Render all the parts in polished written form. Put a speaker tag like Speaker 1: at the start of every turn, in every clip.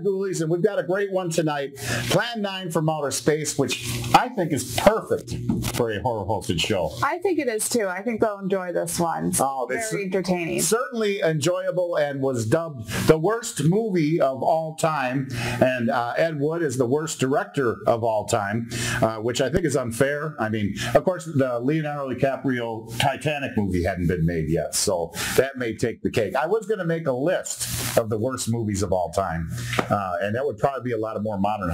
Speaker 1: Ghoulies, and we've got a great one tonight. Plan 9 from Outer Space, which I think is perfect for a horror-hosted show.
Speaker 2: I think it is too. I think they'll enjoy this one. Oh, it's very entertaining.
Speaker 1: Certainly enjoyable, and was dubbed the worst movie of all time. And Ed Wood is the worst director of all time, which I think is unfair. I mean, of course, the Leonardo DiCaprio Titanic movie hadn't been made yet, so that may take the cake. I was going to make a list of the worst movies of all time. And that would probably be a lot of more modern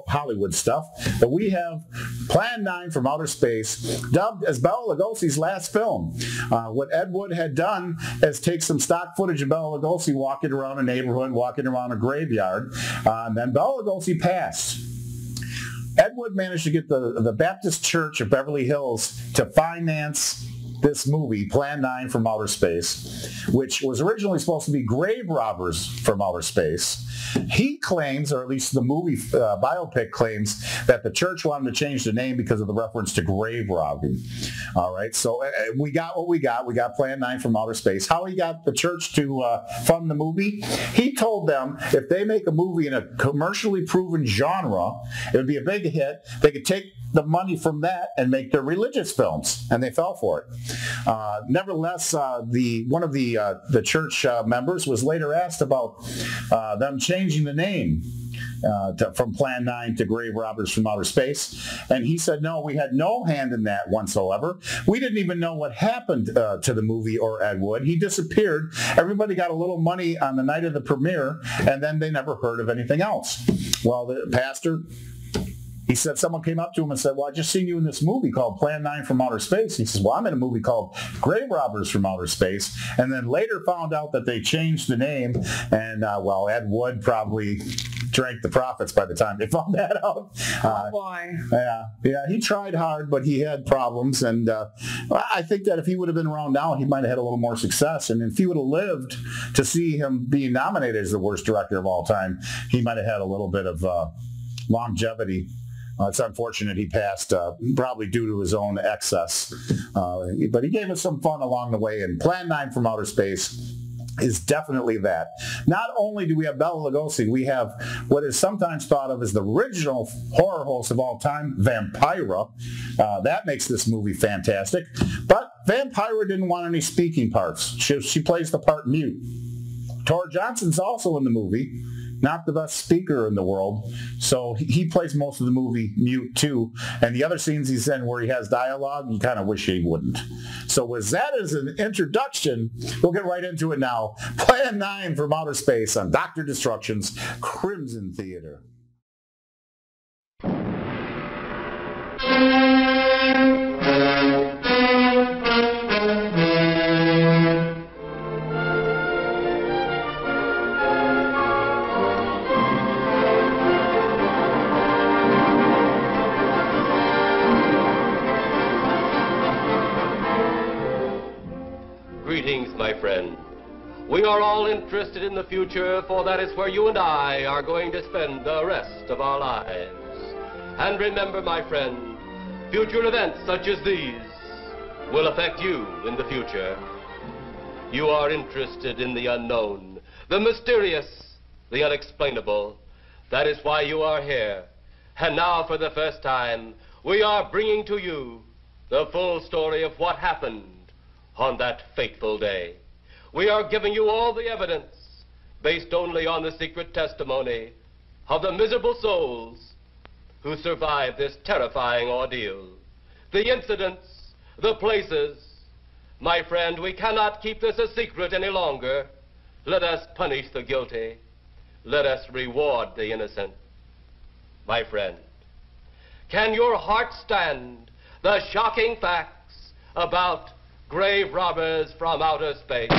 Speaker 1: Hollywood stuff. But we have Plan 9 from Outer Space, dubbed as Bela Lugosi's last film. What Ed Wood had done is take some stock footage of Bela Lugosi walking around a neighborhood, walking around a graveyard, and then Bela Lugosi passed. Ed Wood managed to get the Baptist Church of Beverly Hills to finance this movie, Plan 9 from Outer Space, which was originally supposed to be Grave Robbers from Outer Space. He claims, or at least the movie biopic claims, that the church wanted to change the name because of the reference to grave robbing. All right, so we got what we got. We got Plan 9 from Outer Space. How he got the church to fund the movie? He told them if they make a movie in a commercially proven genre, it would be a big hit. They could take the money from that and make their religious films, and they fell for it. Nevertheless, one of the church members was later asked about them changing the name from Plan 9 to Grave Robbers from Outer Space, and he said, no, we had no hand in that whatsoever. We didn't even know what happened to the movie or Ed Wood. He disappeared. Everybody got a little money on the night of the premiere, and then they never heard of anything else. Well, the pastor, he said, someone came up to him and said, well, I just seen you in this movie called Plan 9 from Outer Space. He says, well, I'm in a movie called Grave Robbers from Outer Space. And then later found out that they changed the name. And, well, Ed Wood probably drank the profits by the time they found that out.
Speaker 2: Oh, boy.
Speaker 1: Yeah, he tried hard, but he had problems. And I think that if he would have been around now, he might have had a little more success. And if he would have lived to see him being nominated as the worst director of all time, he might have had a little bit of longevity. It's unfortunate he passed, probably due to his own excess. But he gave us some fun along the way, and Plan 9 from Outer Space is definitely that. Not only do we have Bela Lugosi, we have what is sometimes thought of as the original horror host of all time, Vampira. That makes this movie fantastic. But Vampira didn't want any speaking parts. She plays the part mute. Tor Johnson's also in the movie. Not the best speaker in the world, so he plays most of the movie mute too. And the other scenes he's in where he has dialogue, you kind of wish he wouldn't. So with that as an introduction, we'll get right into it now. Plan 9 from Outer Space on Dr. Destruction's Crimson Theater.
Speaker 3: Greetings, my friend. We are all interested in the future, for that is where you and I are going to spend the rest of our lives. And remember, my friend, future events such as these will affect you in the future. You are interested in the unknown, the mysterious, the unexplainable. That is why you are here. And now, for the first time, we are bringing to you the full story of what happened on that fateful day. We are giving you all the evidence based only on the secret testimony of the miserable souls who survived this terrifying ordeal. The incidents, the places, My friend, we cannot keep this a secret any longer. Let us punish the guilty. Let us reward the innocent. My friend, can your heart stand the shocking facts about grave robbers from outer space?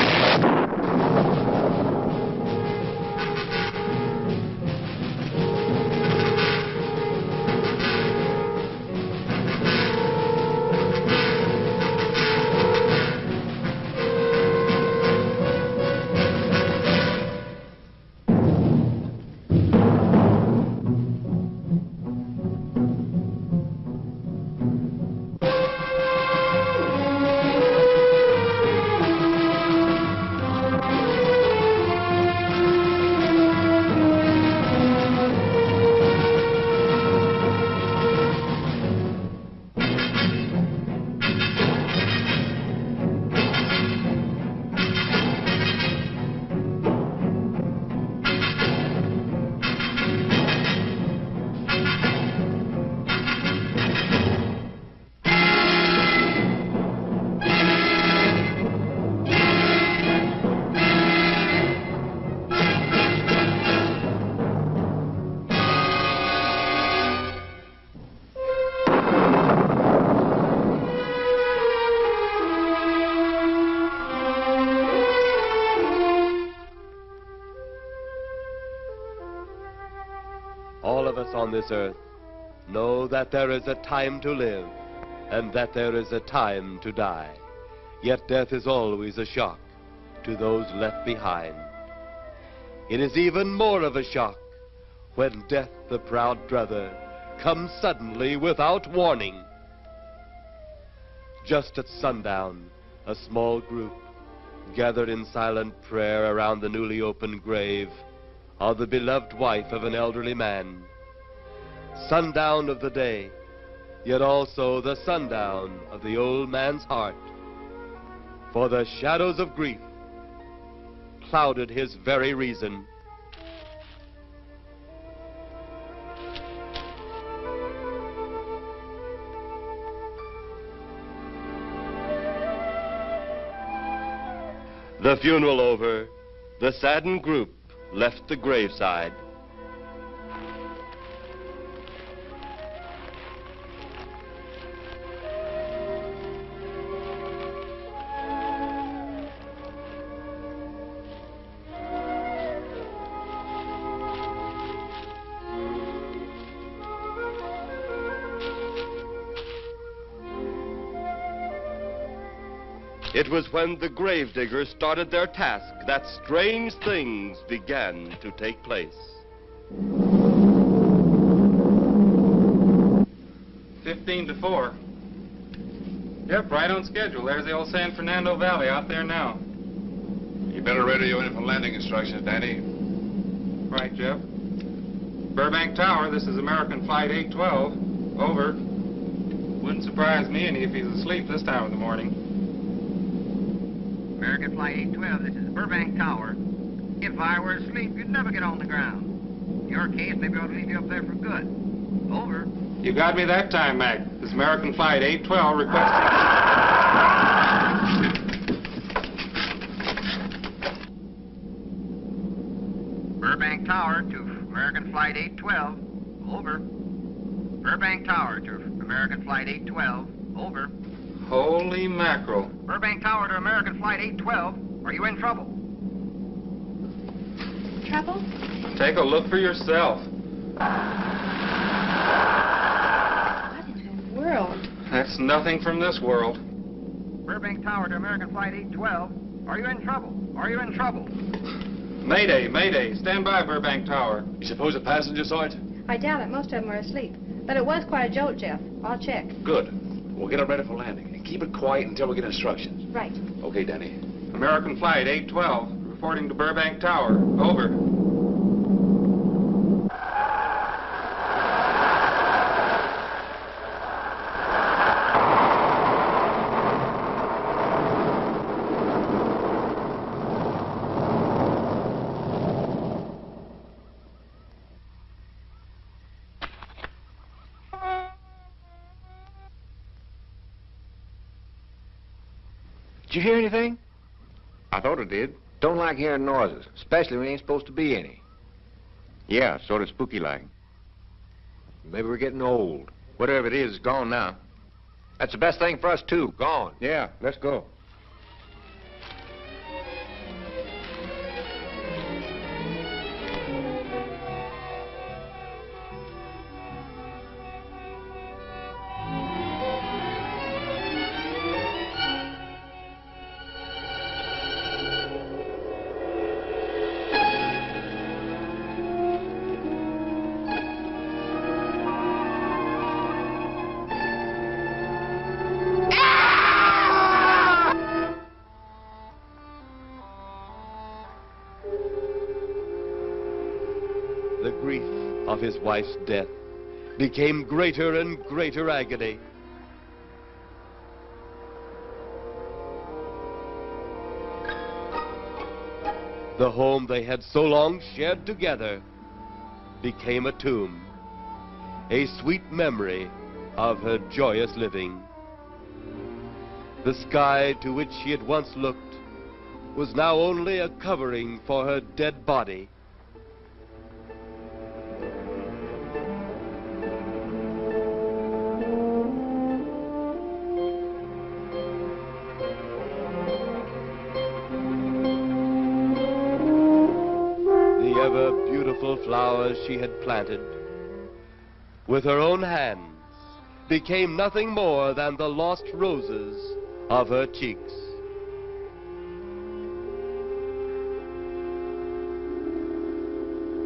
Speaker 3: All of us on this earth know that there is a time to live and that there is a time to die. Yet death is always a shock to those left behind. It is even more of a shock when death, the proud brother, comes suddenly without warning. Just at sundown, a small group gathered in silent prayer around the newly opened grave of the beloved wife of an elderly man. Sundown of the day, yet also the sundown of the old man's heart. For the shadows of grief clouded his very reason. The funeral over, the saddened group left the graveside. It was when the gravediggers started their task that strange things began to take place.
Speaker 4: 15 to 4. Yep, right on schedule. There's the old San Fernando Valley out there now.
Speaker 5: You better radio in for landing instructions, Danny.
Speaker 4: Right, Jeff. Burbank Tower, this is American Flight 812. Over. Wouldn't surprise me any if he's asleep this time of the morning.
Speaker 6: American Flight 812, this is Burbank Tower. If I were asleep, you'd never get on the ground. In your case, maybe I ought to leave you up there for good. Over.
Speaker 4: You got me that time, Mac. This is American Flight 812 requesting...
Speaker 6: Burbank Tower to American Flight 812. Over. Burbank Tower to American Flight 812. Over.
Speaker 4: Holy mackerel.
Speaker 6: Burbank Tower to American Flight 812. Are you in trouble?
Speaker 7: Trouble?
Speaker 4: Take a look for yourself.
Speaker 7: What in the world?
Speaker 4: That's nothing from this world.
Speaker 6: Burbank Tower to American Flight 812. Are you in trouble? Are you in trouble?
Speaker 4: Mayday, mayday. Stand by, Burbank Tower.
Speaker 5: You suppose a passenger saw it?
Speaker 7: I doubt it. Most of them are asleep. But it was quite a jolt, Jeff. I'll check.
Speaker 5: Good. We'll get it ready for landing. And keep it quiet until we get instructions.
Speaker 7: Right.
Speaker 5: Okay, Danny.
Speaker 4: American Flight 812, reporting to Burbank Tower. Over.
Speaker 5: Did you hear anything?
Speaker 8: I thought it did.
Speaker 5: Don't like hearing noises, especially when there ain't supposed to be any.
Speaker 8: Yeah, sort of spooky-like.
Speaker 5: Maybe we're getting old.
Speaker 8: Whatever it is, it's gone now.
Speaker 5: That's the best thing for us, too. Gone.
Speaker 8: Yeah, let's go.
Speaker 3: The grief of his wife's death became greater and greater agony. The home they had so long shared together became a tomb, a sweet memory of her joyous living. The sky to which she had once looked was now only a covering for her dead body. The ever-beautiful flowers she had planted with her own hands became nothing more than the lost roses of her cheeks.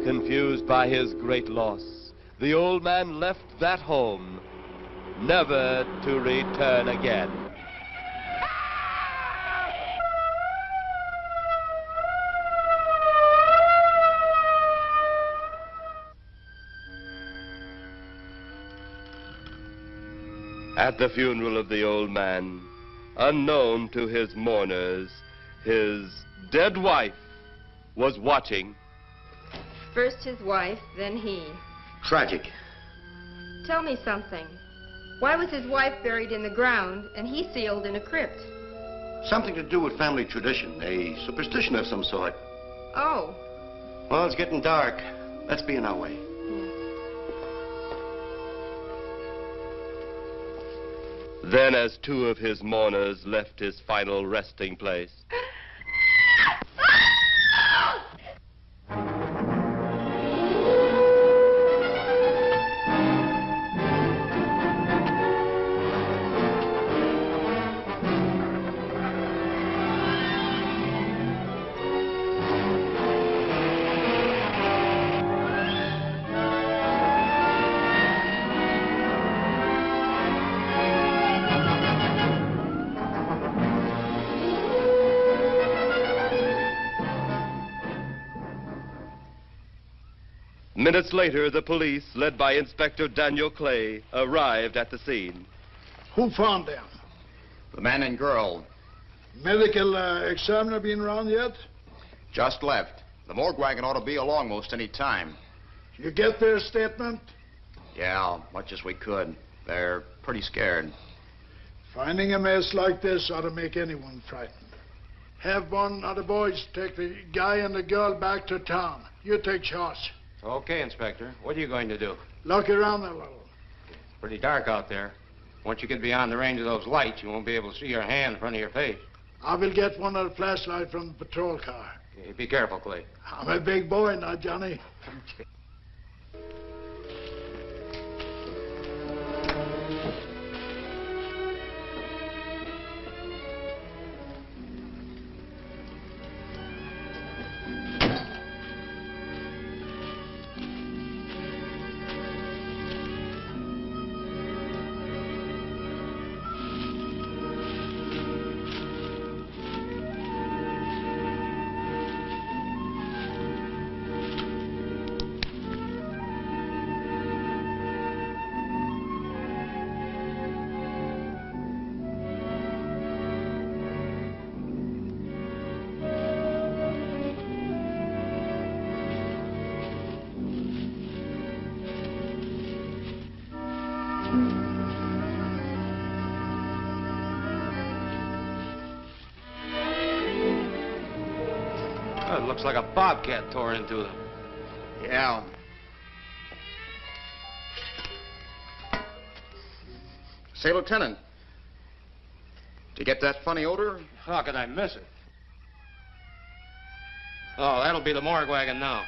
Speaker 3: Confused by his great loss, the old man left that home, never to return again. At the funeral of the old man, unknown to his mourners, his dead wife was watching.
Speaker 9: First his wife, then he.
Speaker 10: Tragic.
Speaker 9: Tell me something. Why was his wife buried in the ground and he sealed in a crypt?
Speaker 10: Something to do with family tradition, a superstition of some sort.
Speaker 9: Oh.
Speaker 10: Well, it's getting dark. Let's be on our way.
Speaker 3: Then, as two of his mourners left his final resting place, minutes later, the police, led by Inspector Daniel Clay, arrived at the scene.
Speaker 11: Who found them?
Speaker 12: The man and girl.
Speaker 11: Medical examiner been around yet?
Speaker 12: Just left. The morgue wagon ought to be along most any time.
Speaker 11: You get their statement?
Speaker 12: Yeah, much as we could. They're pretty scared.
Speaker 11: Finding a mess like this ought to make anyone frightened. Have one of the boys take the guy and the girl back to town. You take charge.
Speaker 4: Okay, Inspector. What are you going to do?
Speaker 11: Look around a little.
Speaker 4: It's pretty dark out there. Once you get beyond the range of those lights, you won't be able to see your hand in front of your face.
Speaker 11: I will get one of the flashlights from the patrol car.
Speaker 4: Okay, be careful, Clay.
Speaker 11: I'm a big boy now, Johnny.
Speaker 3: It looks like a bobcat tore into them.
Speaker 12: Yeah. Say, Lieutenant, did you get that funny odor?
Speaker 3: How could I miss it? Oh, that'll be the morgue wagon now.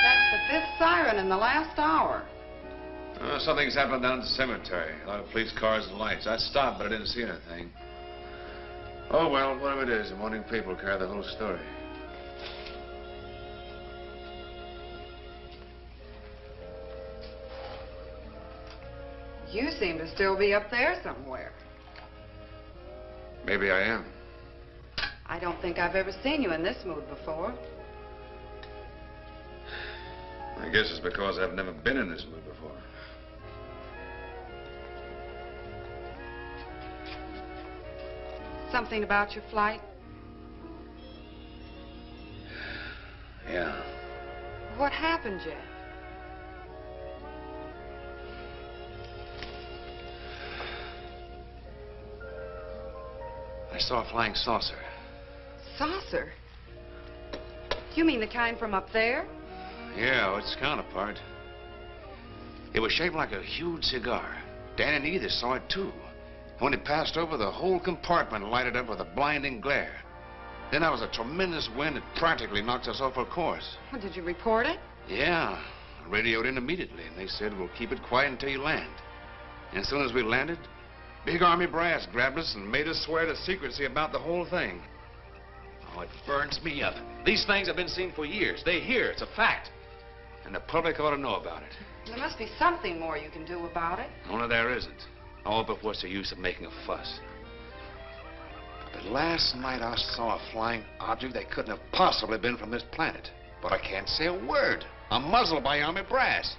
Speaker 13: That's the 5th siren in the last hour.
Speaker 5: Something's happened down at the cemetery. A lot of police cars and lights. I stopped, but I didn't see anything. Oh, well, whatever it is, the morning paper will carry the whole story.
Speaker 13: You seem to still be up there somewhere.
Speaker 5: Maybe I am.
Speaker 13: I don't think I've ever seen you in this mood before.
Speaker 5: I guess it's because I've never been in this mood before.
Speaker 13: Something about your flight?
Speaker 5: Yeah.
Speaker 13: What happened, Jeff?
Speaker 5: I saw a flying saucer.
Speaker 13: Saucer? You mean the kind from up there?
Speaker 5: Yeah, its counterpart. It was shaped like a huge cigar. Dan and Edith saw it, too. When it passed over, the whole compartment lighted up with a blinding glare. Then there was a tremendous wind that practically knocked us off our course.
Speaker 13: Well, did you report it?
Speaker 5: Yeah. I radioed in immediately, and they said, we'll keep it quiet until you land. And as soon as we landed, big Army brass grabbed us and made us swear to secrecy about the whole thing. Oh, it burns me up. These things have been seen for years. They hear. It's a fact. And the public ought to know about it.
Speaker 13: There must be something more you can do about it.
Speaker 5: Only there isn't. Oh, but what's the use of making a fuss? But last night I saw a flying object that couldn't have possibly been from this planet. But I can't say a word. I'm muzzled by Army brass.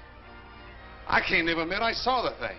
Speaker 5: I can't even admit I saw the thing.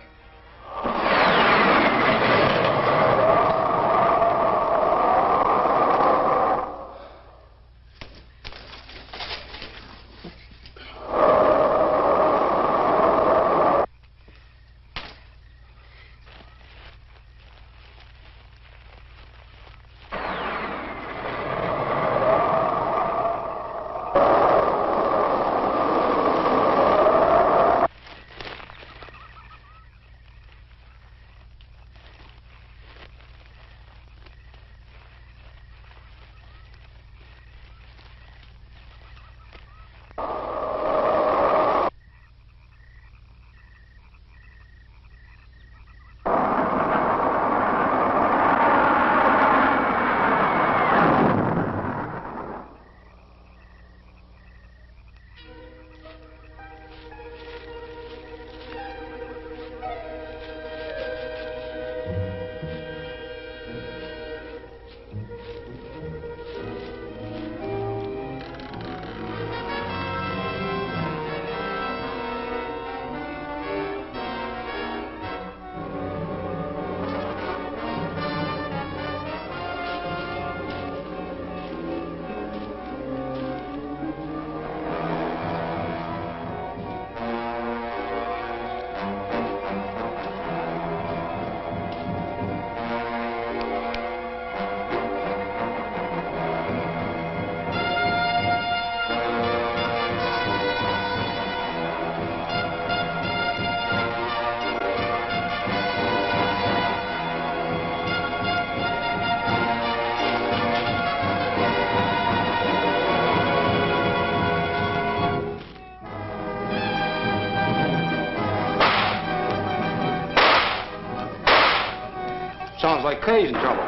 Speaker 3: Sounds like Kay's in trouble.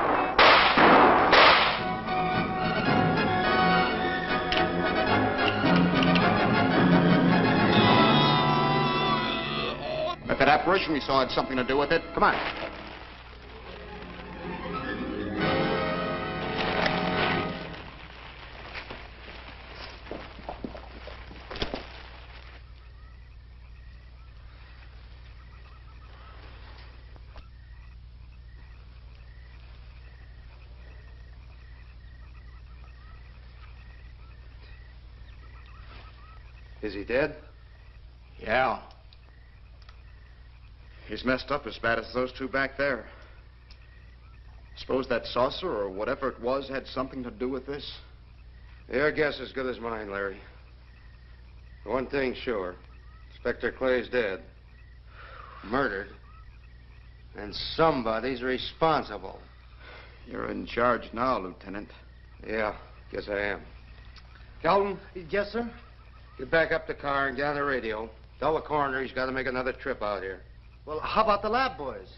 Speaker 12: But that apparition we saw had something to do with it. Come on.
Speaker 5: Is he dead?
Speaker 12: Yeah. He's messed up as bad as those two back there. Suppose that saucer or whatever it was had something to do with this?
Speaker 5: Your guess is as good as mine, Larry. One thing's sure. Inspector Clay's dead. Murdered. And somebody's responsible.
Speaker 12: You're in charge now, Lieutenant.
Speaker 5: Yeah, guess I am. Calvin?
Speaker 14: Yes, sir?
Speaker 5: Get back up the car and get on the radio. Tell the coroner he's got to make another trip out here.
Speaker 14: Well, how about the lab boys?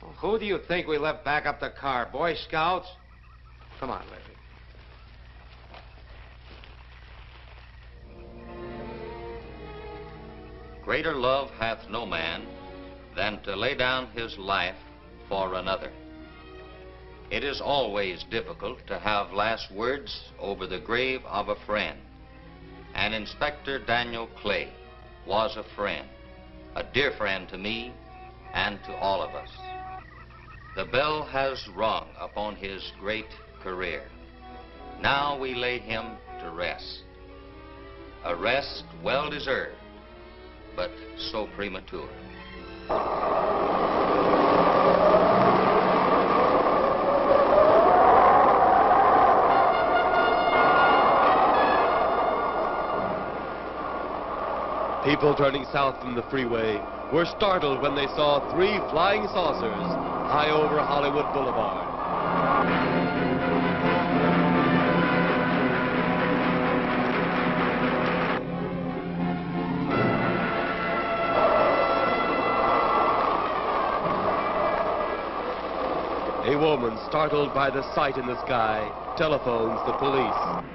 Speaker 5: Well, who do you think we left back up the car? Boy Scouts? Come on, Larry.
Speaker 15: Greater love hath no man than to lay down his life for another. It is always difficult to have last words over the grave of a friend. And Inspector Daniel Clay was a friend, a dear friend to me and to all of us. The bell has rung upon his great career. Now we lay him to rest. A rest well deserved, but so premature.
Speaker 3: People turning south from the freeway were startled when they saw 3 flying saucers high over Hollywood Boulevard. A woman, startled by the sight in the sky, telephones the police.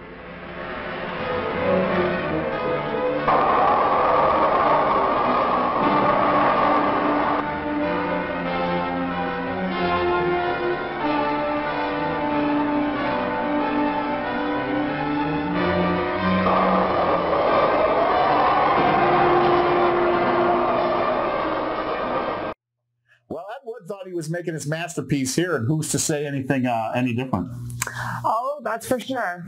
Speaker 1: Thought he was making his masterpiece here, and who's to say anything any different?
Speaker 2: Oh, that's for sure.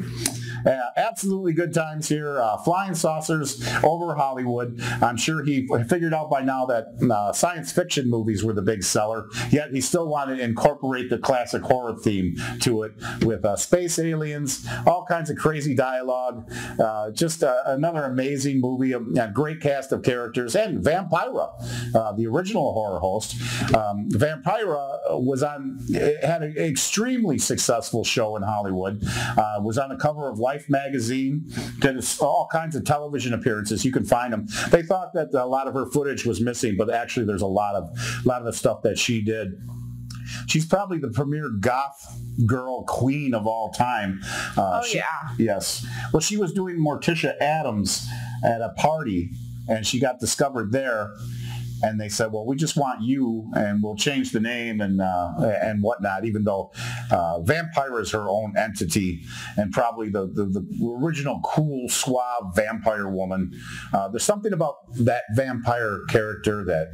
Speaker 1: Absolutely good times here. Flying saucers over Hollywood. I'm sure he figured out by now that science fiction movies were the big seller, yet he still wanted to incorporate the classic horror theme to it with space aliens, all kinds of crazy dialogue. Just another amazing movie, a great cast of characters, and Vampira, the original horror host. Vampira had an extremely successful show in Hollywood, was on the cover of Life magazine, did all kinds of television appearances. You can find them. They thought that a lot of her footage was missing, but actually there's a lot of the stuff that she did. She's probably the premier goth girl queen of all time. Yes. Well, she was doing Morticia Addams at a party, and she got discovered there. And they said, well, we just want you, and we'll change the name and whatnot, even though Vampira is her own entity and probably the original cool, suave vampire woman. There's something about that vampire character that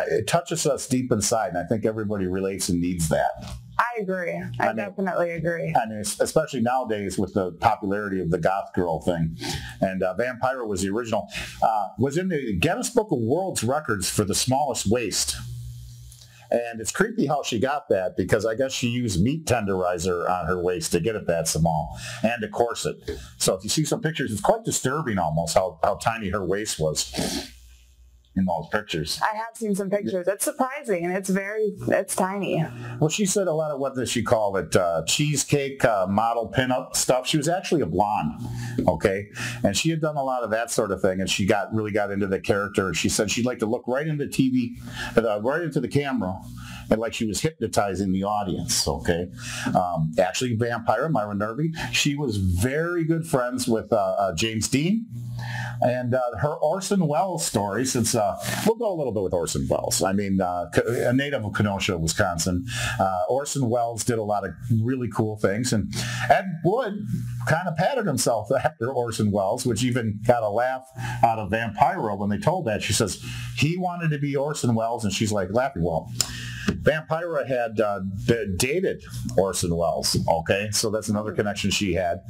Speaker 1: it touches us deep inside, and I think everybody relates and needs that.
Speaker 2: I agree. I definitely agree.
Speaker 1: I mean, especially nowadays with the popularity of the goth girl thing. And Vampira was the original. Was in the Guinness Book of World Records for the smallest waist. And it's creepy how she got that, because I guess she used meat tenderizer on her waist to get it that small, and a corset. So if you see some pictures, it's quite disturbing almost how tiny her waist was in those pictures.
Speaker 2: I have seen some pictures. It's surprising. It's tiny.
Speaker 1: Well, she said a lot of, what does she call it, cheesecake model pinup stuff. She was actually a blonde, okay? And she had done a lot of that sort of thing, and she really got into the character. She said she'd like to look right into TV, right into the camera, and like she was hypnotizing the audience, okay? Actually, Vampira, Myra Nervy, she was very good friends with James Dean. And her Orson Welles story, since we'll go a little bit with Orson Welles. I mean, a native of Kenosha, Wisconsin. Orson Welles did a lot of really cool things. And Ed Wood kind of patted himself after Orson Welles, which even got a laugh out of Vampira when they told that. She says he wanted to be Orson Welles, and she's like laughing. Well, Vampira had dated Orson Welles, okay? So that's another connection she had.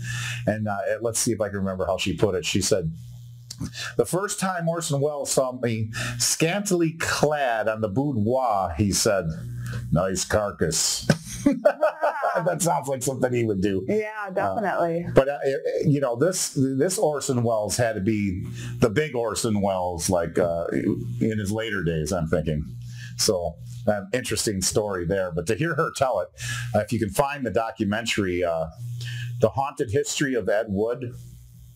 Speaker 1: And let's see if I can remember how she put it. She said, the first time Orson Welles saw me scantily clad on the boudoir, he said, nice carcass. That sounds like something he would do.
Speaker 2: Yeah, definitely.
Speaker 1: But you know, this Orson Welles had to be the big Orson Welles, like in his later days, I'm thinking. So interesting story there. But to hear her tell it, if you can find the documentary, The Haunted History of Ed Wood,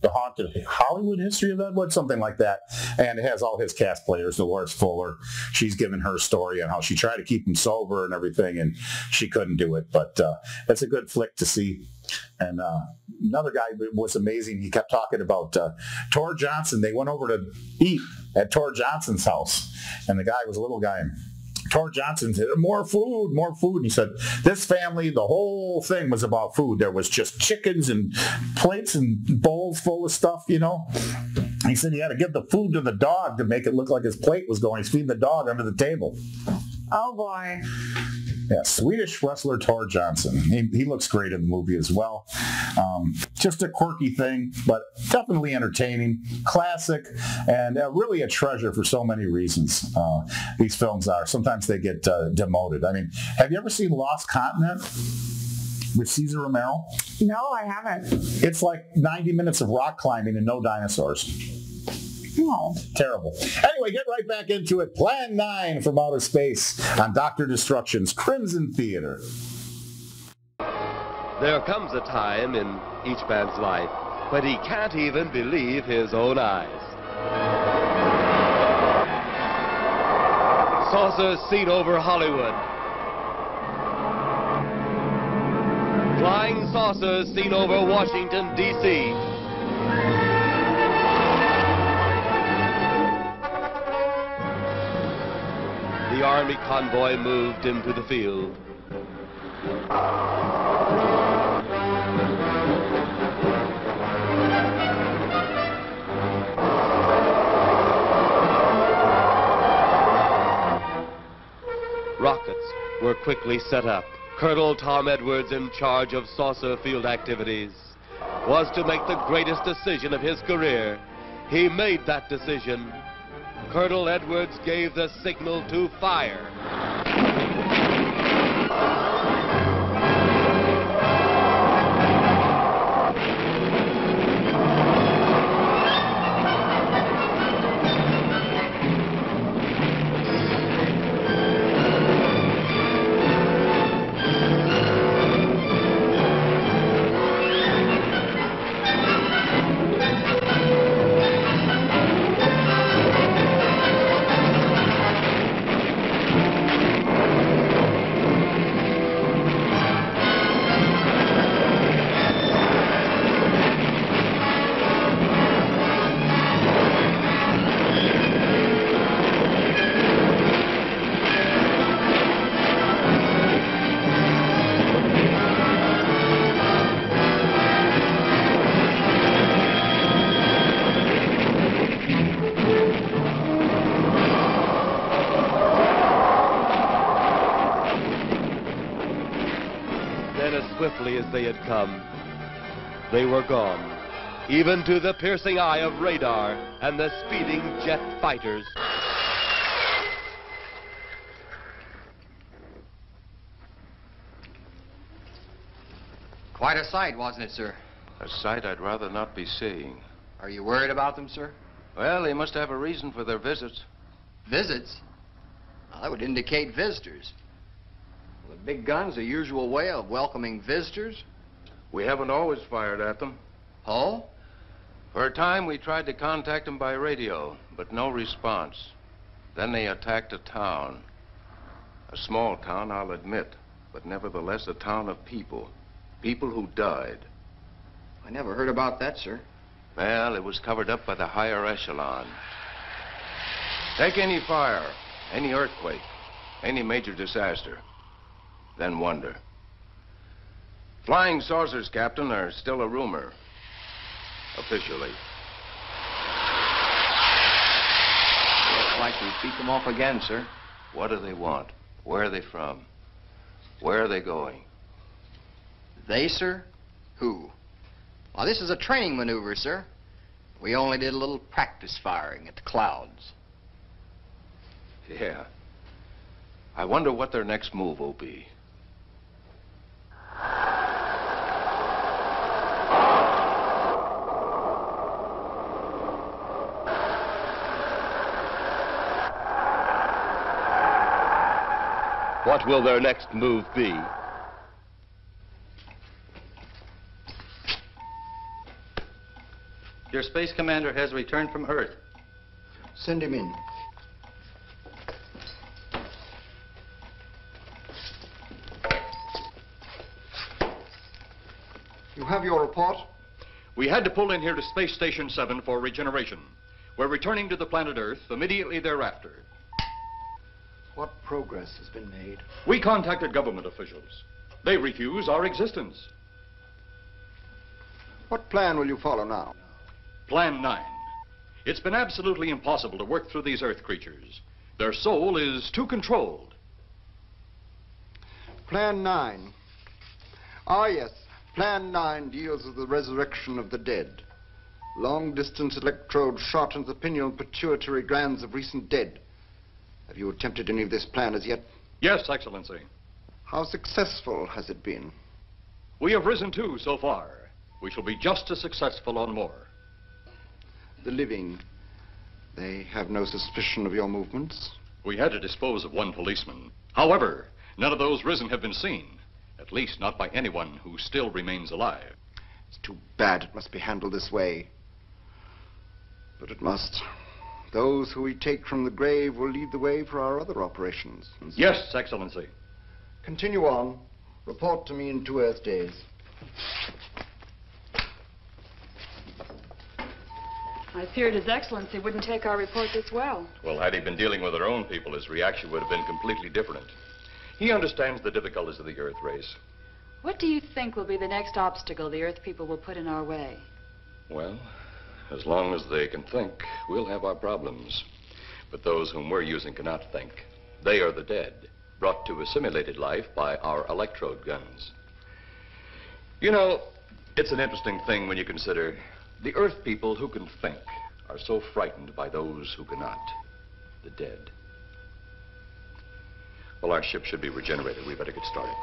Speaker 1: The Haunted Hollywood History of Ed Wood, something like that. And it has all his cast players. Dolores Fuller, she's given her story on how she tried to keep him sober and everything, and she couldn't do it. But it's a good flick to see. And another guy was amazing. He kept talking about Tor Johnson. They went over to eat at Tor Johnson's house, and the guy was a little guy. And Tor Johnson said, more food, more food. And he said, this family, the whole thing was about food. There was just chickens and plates and bowls full of stuff, you know. He said he had to give the food to the dog to make it look like his plate was going. He's feeding the dog under the table.
Speaker 2: Oh, boy.
Speaker 1: Yeah, Swedish wrestler Tor Johnson. He looks great in the movie as well. Just a quirky thing, but definitely entertaining, classic, and really a treasure for so many reasons. These films are. Sometimes they get demoted. I mean, have you ever seen Lost Continent with Cesar Romero?
Speaker 2: No, I haven't.
Speaker 1: It's like 90 minutes of rock climbing and no dinosaurs.
Speaker 2: No.
Speaker 1: Terrible. Anyway, get right back into it. Plan 9 from Outer Space on Dr. Destruction's Crimson Theater.
Speaker 3: There comes a time in each man's life when he can't even believe his own eyes. Saucers seen over Hollywood. Flying saucers seen over Washington, D.C. The Army convoy moved into the field. Rockets were quickly set up. Colonel Tom Edwards, in charge of saucer field activities, was to make the greatest decision of his career. He made that decision. Colonel Edwards gave the signal to fire. Swiftly as they had come, they were gone, even to the piercing eye of radar and the speeding jet fighters.
Speaker 12: Quite a sight, wasn't it, sir?
Speaker 8: A sight I'd rather not be seeing.
Speaker 12: Are you worried about them, sir?
Speaker 8: Well, they must have a reason for their visits.
Speaker 12: Visits? Well, that would indicate visitors. The big gun's the usual way of welcoming visitors.
Speaker 8: We haven't always fired at them.
Speaker 12: Oh?
Speaker 8: For a time, we tried to contact them by radio, but no response. Then they attacked a town. A small town, I'll admit, but nevertheless a town of people. People who died.
Speaker 12: I never heard about that, sir.
Speaker 8: Well, it was covered up by the higher echelon. Take any fire, any earthquake, any major disaster. Then wonder. Flying saucers, Captain, are still a rumor. Officially.
Speaker 12: Looks like we beat them off again, sir.
Speaker 8: What do they want? Where are they from? Where are they going?
Speaker 12: They, sir? Who? Well, this is a training maneuver, sir. We only did a little practice firing at the clouds.
Speaker 8: Yeah. I wonder what their next move will be.
Speaker 3: What will their next move be?
Speaker 16: Your space commander has returned from Earth.
Speaker 14: Send him in. You have your report?
Speaker 17: We had to pull in here to Space Station 7 for regeneration. We're returning to the planet Earth immediately thereafter.
Speaker 14: What progress has been made?
Speaker 17: We contacted government officials. They refuse our existence.
Speaker 14: What plan will you follow now?
Speaker 17: Plan 9. It's been absolutely impossible to work through these Earth creatures. Their soul is too controlled.
Speaker 14: Plan 9. Ah, yes. Plan 9 deals with the resurrection of the dead. Long-distance electrode shot into the pineal pituitary glands of recent dead. Have you attempted any of this plan as yet?
Speaker 17: Yes, Excellency.
Speaker 14: How successful has it been?
Speaker 17: We have risen 2 so far. We shall be just as successful on more.
Speaker 14: The living, they have no suspicion of your movements?
Speaker 17: We had to dispose of 1 policeman. However, none of those risen have been seen. At least not by anyone who still remains alive.
Speaker 14: It's too bad it must be handled this way. But it must. Those who we take from the grave will lead the way for our other operations.
Speaker 17: Yes, Excellency.
Speaker 14: Continue on. Report to me in 2 Earth days.
Speaker 18: I feared His Excellency wouldn't take our report this well.
Speaker 17: Well, had he been dealing with our own people, his reaction would have been completely different. He understands the difficulties of the Earth race.
Speaker 18: What do you think will be the next obstacle the Earth people will put in our way?
Speaker 17: Well, as long as they can think, we'll have our problems. But those whom we're using cannot think. They are the dead, brought to a simulated life by our electrode guns. You know, it's an interesting thing when you consider the Earth people who can think are so frightened by those who cannot, the dead. Well, our ship should be regenerated. We better get started.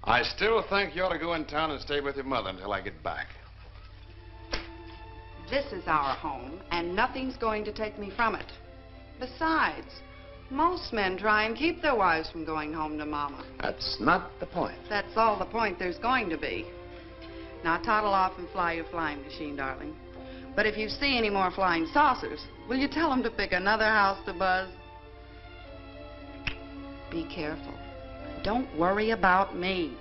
Speaker 5: I still think you ought to go in town and stay with your mother until I get back.
Speaker 13: This is our home, and nothing's going to take me from it. Besides, most men try and keep their wives from going home to Mama.
Speaker 5: That's not the point.
Speaker 13: That's all the point there's going to be. Now toddle off and fly your flying machine, darling. But if you see any more flying saucers, will you tell them to pick another house to buzz? Be careful. Don't worry about me.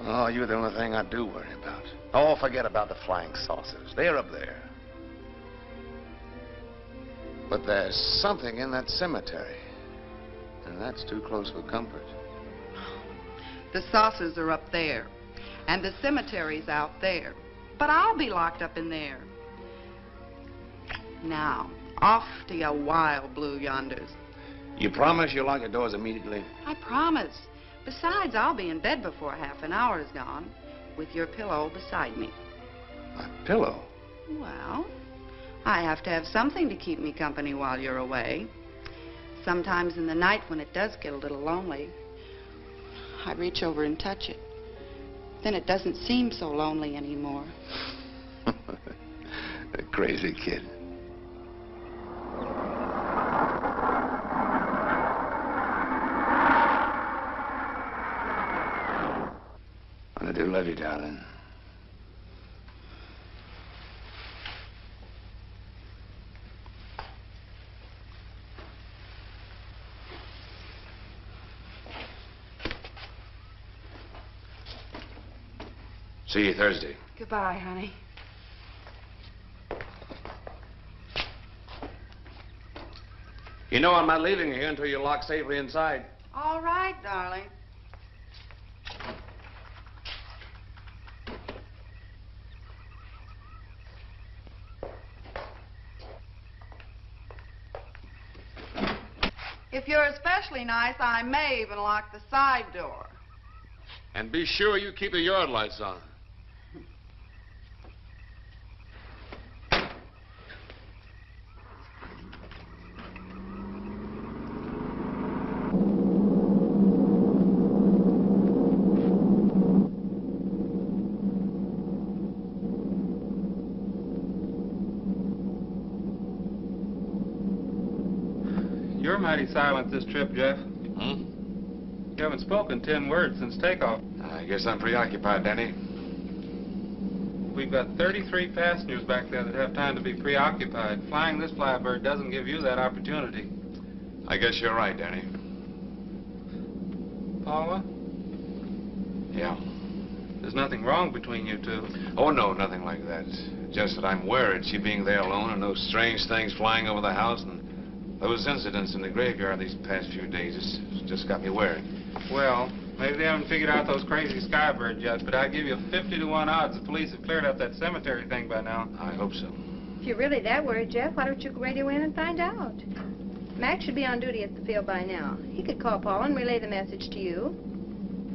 Speaker 5: Oh, you're the only thing I do worry about. Oh, forget about the flying saucers. They're up there. But there's something in that cemetery. And that's too close for comfort.
Speaker 13: The saucers are up there. And the cemetery's out there. But I'll be locked up in there. Now, off to your wild blue yonders.
Speaker 5: You promise you'll lock your doors immediately?
Speaker 13: I promise. Besides, I'll be in bed before half an hour is gone, with your pillow beside me.
Speaker 5: My pillow?
Speaker 13: Well, I have to have something to keep me company while you're away. Sometimes in the night when it does get a little lonely, I reach over and touch it. Then it doesn't seem so lonely anymore.
Speaker 5: A crazy kid. I do love you, darling. See you Thursday.
Speaker 13: Goodbye, honey.
Speaker 5: You know I'm not leaving you here until you're locked safely inside.
Speaker 13: All right, darling. If you're especially nice, I may even lock the side door.
Speaker 5: And be sure you keep the yard lights on.
Speaker 4: You're mighty silent this trip, Jeff. You haven't spoken 10 words since takeoff.
Speaker 5: I guess I'm preoccupied, Danny.
Speaker 4: We've got 33 passengers back there that have time to be preoccupied. Flying this flybird doesn't give you that opportunity.
Speaker 5: I guess you're right, Danny.
Speaker 4: Paula?
Speaker 5: Yeah.
Speaker 4: There's nothing wrong between you two.
Speaker 5: Oh, no, nothing like that. Just that I'm worried, she being there alone and those strange things flying over the house and those incidents in the graveyard these past few days. It's just got me worried.
Speaker 4: Well, maybe they haven't figured out those crazy skybirds yet, but I give you 50 to 1 odds the police have cleared up that cemetery thing by now.
Speaker 5: I hope so.
Speaker 7: If you're really that worried, Jeff, why don't you radio in and find out? Mac should be on duty at the field by now. He could call Paul and relay the message to you.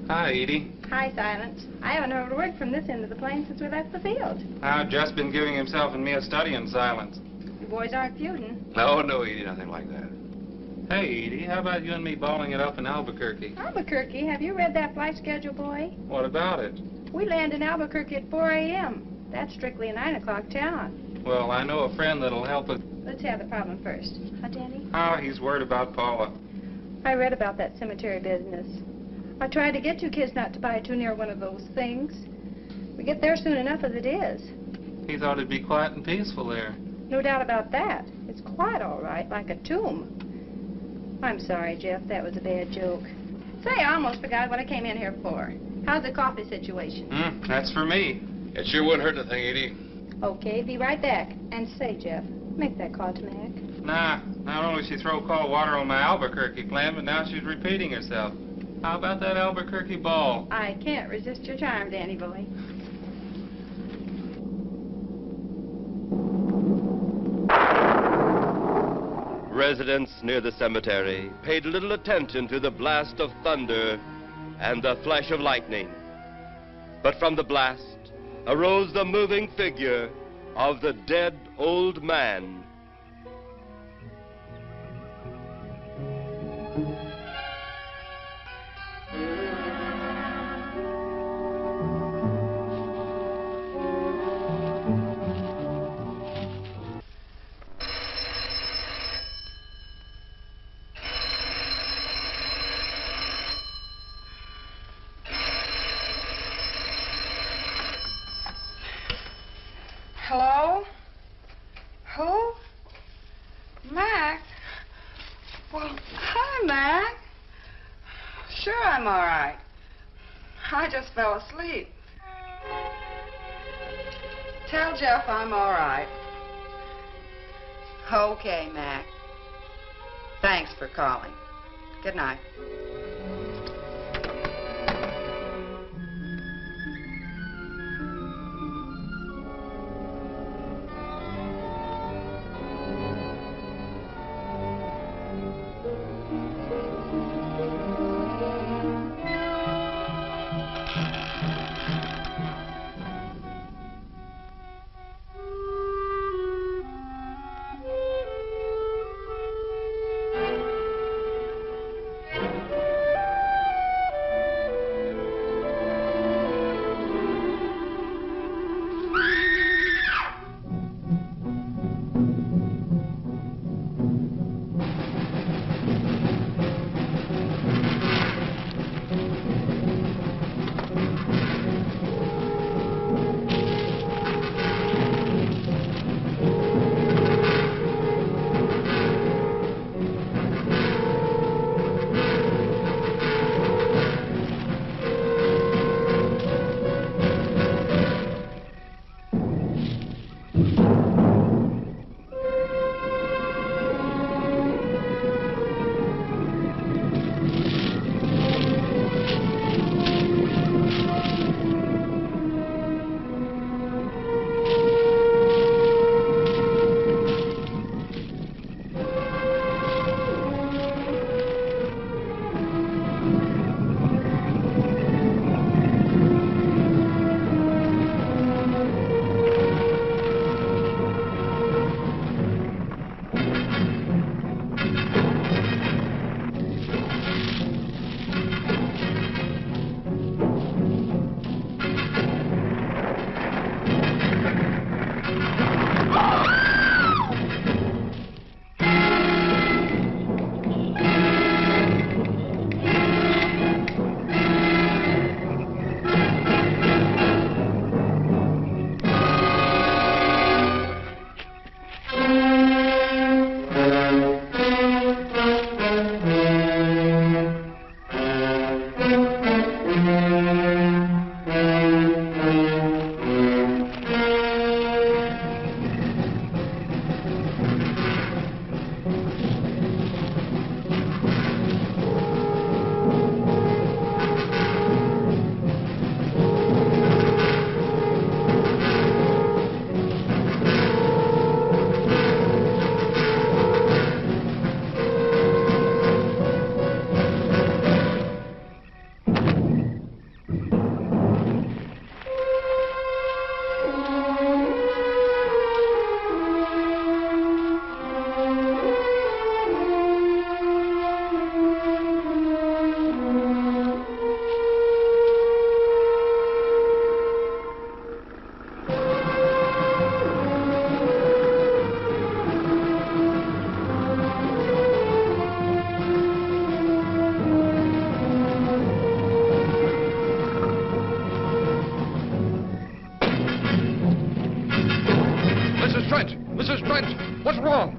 Speaker 4: Hi, Edie.
Speaker 7: Hi, Silence. I haven't heard a word from this end of the plane since we left the field.
Speaker 4: I've just been giving himself and me a study in silence.
Speaker 7: You boys aren't feuding.
Speaker 5: No, Edie, nothing like that.
Speaker 4: Hey, Edie, how about you and me balling it up in Albuquerque?
Speaker 7: Albuquerque? Have you read that flight schedule, boy?
Speaker 4: What about it?
Speaker 7: We land in Albuquerque at 4 a.m. That's strictly a 9 o'clock town.
Speaker 4: Well, I know a friend that'll help us.
Speaker 7: Let's have the problem first. Huh, Danny?
Speaker 4: Oh, he's worried about Paula.
Speaker 7: I read about that cemetery business. I tried to get you kids not to buy too near one of those things. We get there soon enough as it is.
Speaker 4: He thought it'd be quiet and peaceful there.
Speaker 7: No doubt about that. It's quite all right, like a tomb. I'm sorry, Jeff. That was a bad joke. Say, I almost forgot what I came in here for. How's the coffee situation?
Speaker 4: That's for me.
Speaker 5: It sure wouldn't hurt a thing, Edie.
Speaker 7: Okay, be right back. And say, Jeff, make that call to Mac.
Speaker 4: Nah, not only she throw cold water on my Albuquerque plan, but now she's repeating herself. How about that Albuquerque ball?
Speaker 7: I can't resist your charm, Danny boy.
Speaker 3: Residents near the cemetery paid little attention to the blast of thunder and the flash of lightning. But from the blast arose the moving figure of the dead old man.
Speaker 13: Hello? Who? Mac? Well, hi, Mac. Sure, I'm all right. I just fell asleep. Tell Jeff I'm all right. Okay, Mac. Thanks for calling. Good night.
Speaker 5: What's wrong?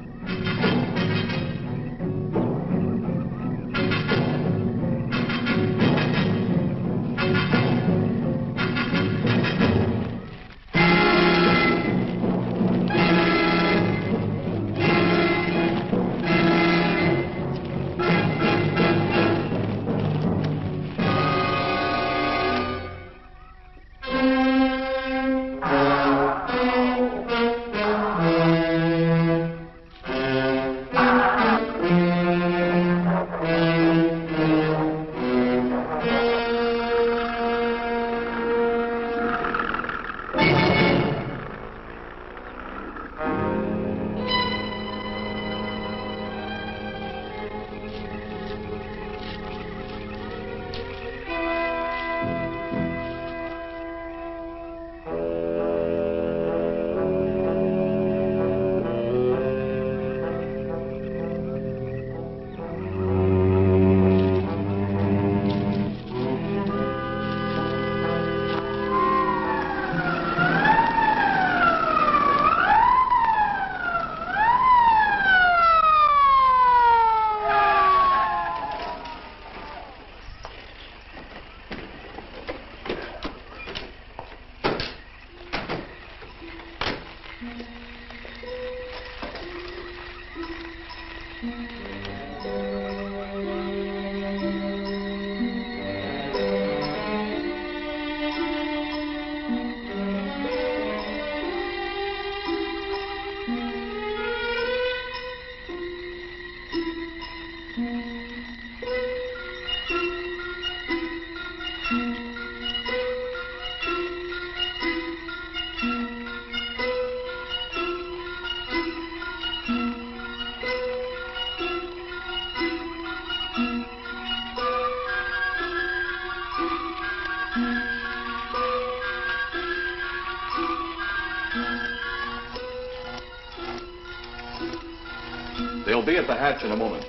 Speaker 17: They'll be at the hatch in a moment.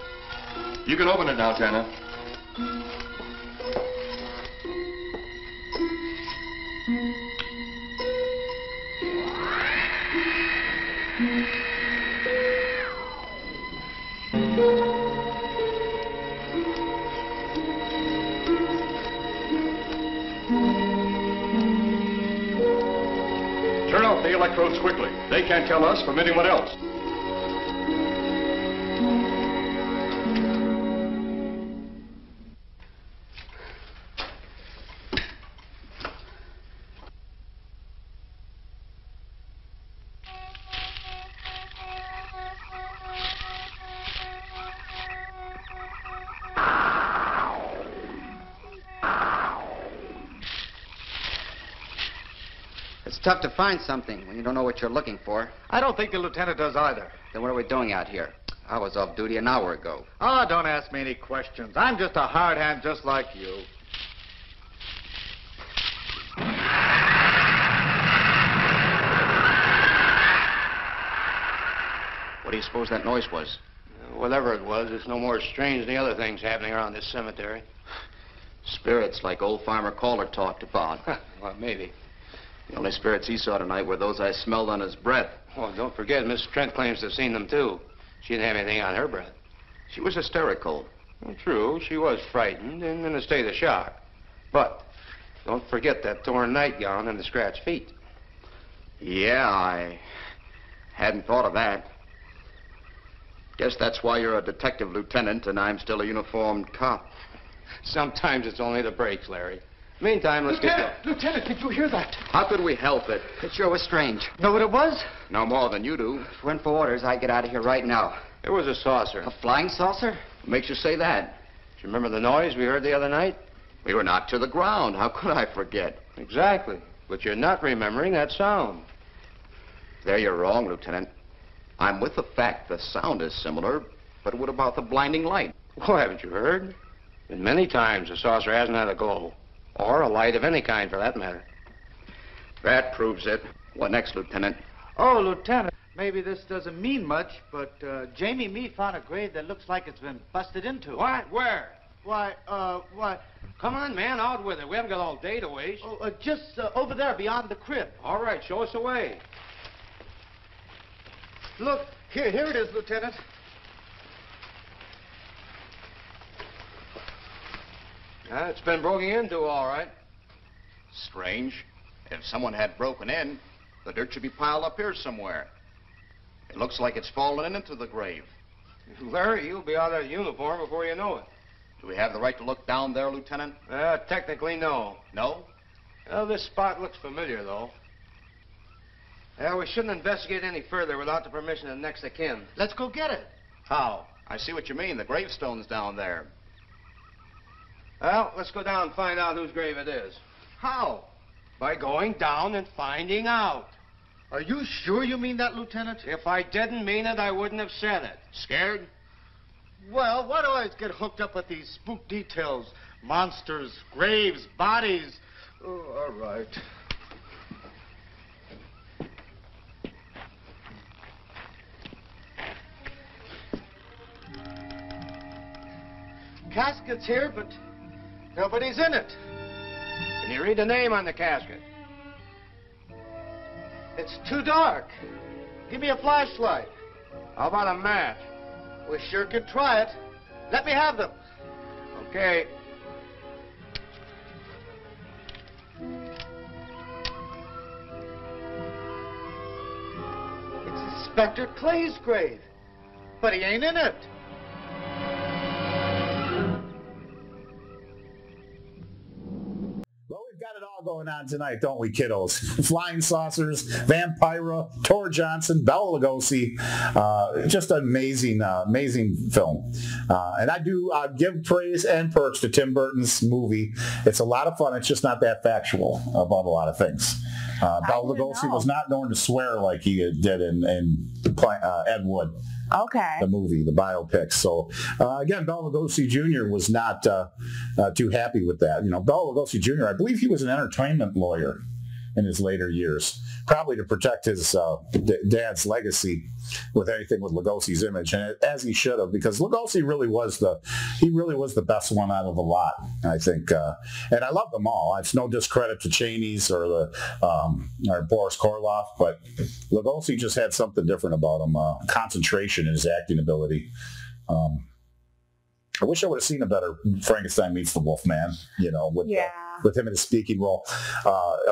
Speaker 17: You can open it now, Tanner. Turn off the electrodes quickly. They can't tell us from anyone else.
Speaker 12: It's tough to find something when you don't know what you're looking for.
Speaker 19: I don't think the lieutenant does either.
Speaker 12: Then what are we doing out here? I was off duty an hour ago.
Speaker 19: Oh, don't ask me any questions. I'm just a hard hand just like you.
Speaker 12: What do you suppose that noise was?
Speaker 20: Whatever it was, it's no more strange than the other things happening around this cemetery.
Speaker 12: Spirits like old Farmer Calder talked about.
Speaker 20: Well, maybe.
Speaker 12: The only spirits he saw tonight were those I smelled on his breath.
Speaker 20: Well, don't forget, Miss Trent claims to have seen them, too. She didn't have anything on her breath.
Speaker 12: She was hysterical.
Speaker 20: Well, true, she was frightened and in a state of shock. But don't forget that torn nightgown and the scratched feet.
Speaker 12: Yeah, I hadn't thought of that. Guess that's why you're a detective lieutenant and I'm still a uniformed cop.
Speaker 20: Sometimes it's only the breaks, Larry. Meantime, let's get...
Speaker 19: Lieutenant, did you hear that?
Speaker 12: How could we help it? It sure was strange.
Speaker 19: Know what it was?
Speaker 12: No more than you do. If it went for orders, I'd get out of here right now.
Speaker 20: It was a saucer.
Speaker 12: A flying saucer? What makes you say that?
Speaker 20: Do you remember the noise we heard the other night?
Speaker 12: We were knocked to the ground. How could I forget?
Speaker 20: Exactly. But you're not remembering that sound.
Speaker 12: There you're wrong, Lieutenant. I'm with the fact the sound is similar, but what about the blinding light?
Speaker 20: Well, haven't you heard? Been many times the saucer hasn't had a glow. Or a light of any kind, for that matter.
Speaker 12: That proves it. What next, Lieutenant?
Speaker 19: Oh, Lieutenant, maybe this doesn't mean much, but Jamie Meade found a grave that looks like it's been busted into.
Speaker 20: What? Where?
Speaker 19: Why, what?
Speaker 20: Come on, man, out with it. We haven't got all day to waste.
Speaker 19: Oh, just over there beyond the crib.
Speaker 20: All right, show us the way.
Speaker 19: Look, Here it is, Lieutenant.
Speaker 20: It's been broken into, all right.
Speaker 12: Strange. If someone had broken in, the dirt should be piled up here somewhere. It looks like it's fallen into the grave.
Speaker 20: Larry, you'll be out of uniform before you know it.
Speaker 12: Do we have the right to look down there, Lieutenant?
Speaker 20: Technically, no.
Speaker 12: No?
Speaker 20: Well, this spot looks familiar, though. We shouldn't investigate any further without the permission of next of kin.
Speaker 19: Let's go get it.
Speaker 12: How? I see what you mean. The gravestone's down there.
Speaker 20: Well, let's go down and find out whose grave it is.
Speaker 19: How?
Speaker 20: By going down and finding out.
Speaker 19: Are you sure you mean that, Lieutenant?
Speaker 20: If I didn't mean it, I wouldn't have said it. Scared?
Speaker 19: Well, why do I always get hooked up with these spook details? Monsters, graves, bodies. Oh, all right. Casket's here, but nobody's in it.
Speaker 20: Can you read the name on the casket?
Speaker 19: It's too dark. Give me a flashlight.
Speaker 20: How about a match?
Speaker 19: We sure could try it. Let me have them.
Speaker 20: Okay.
Speaker 19: It's Inspector Clay's grave, but he ain't in it.
Speaker 1: Going on tonight, don't we, kiddos? Flying Saucers, Vampira, Tor Johnson, Bela Lugosi, just an amazing film. And I do give praise and perks to Tim Burton's movie. It's a lot of fun. It's just not that factual about a lot of things. Bela Lugosi was not known to swear like he did in Ed Wood.
Speaker 2: Okay.
Speaker 1: The movie, the biopic. So, again, Bela Lugosi Jr. was not too happy with that. You know, Bela Lugosi Jr., I believe he was an entertainment lawyer in his later years, probably to protect his dad's legacy with anything with Lugosi's image, and as he should have, because Lugosi really was the best one out of the lot, I think. And I love them all. It's no discredit to Cheney's or or Boris Karloff, but Lugosi just had something different about him, concentration in his acting ability. I wish I would have seen a better Frankenstein Meets the Wolfman, with him in his speaking role.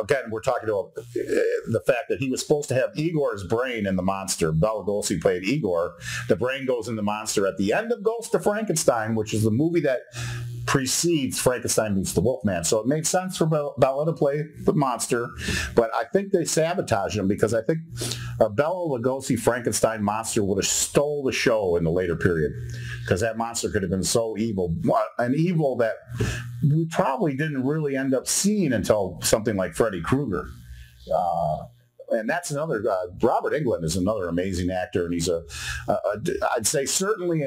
Speaker 1: Again, we're talking about the fact that he was supposed to have Igor's brain in the monster. Bela Lugosi played Igor. The brain goes in the monster at the end of Ghost of Frankenstein, which is the movie that precedes Frankenstein Meets the Wolfman. So it made sense for Bela to play the monster, but I think they sabotaged him because I think a Bela Lugosi Frankenstein monster would have stole the show in the later period, because that monster could have been so evil, an evil that we probably didn't really end up seeing until something like Freddy Krueger. And that's another, Robert Englund is another amazing actor, and he's I'd say certainly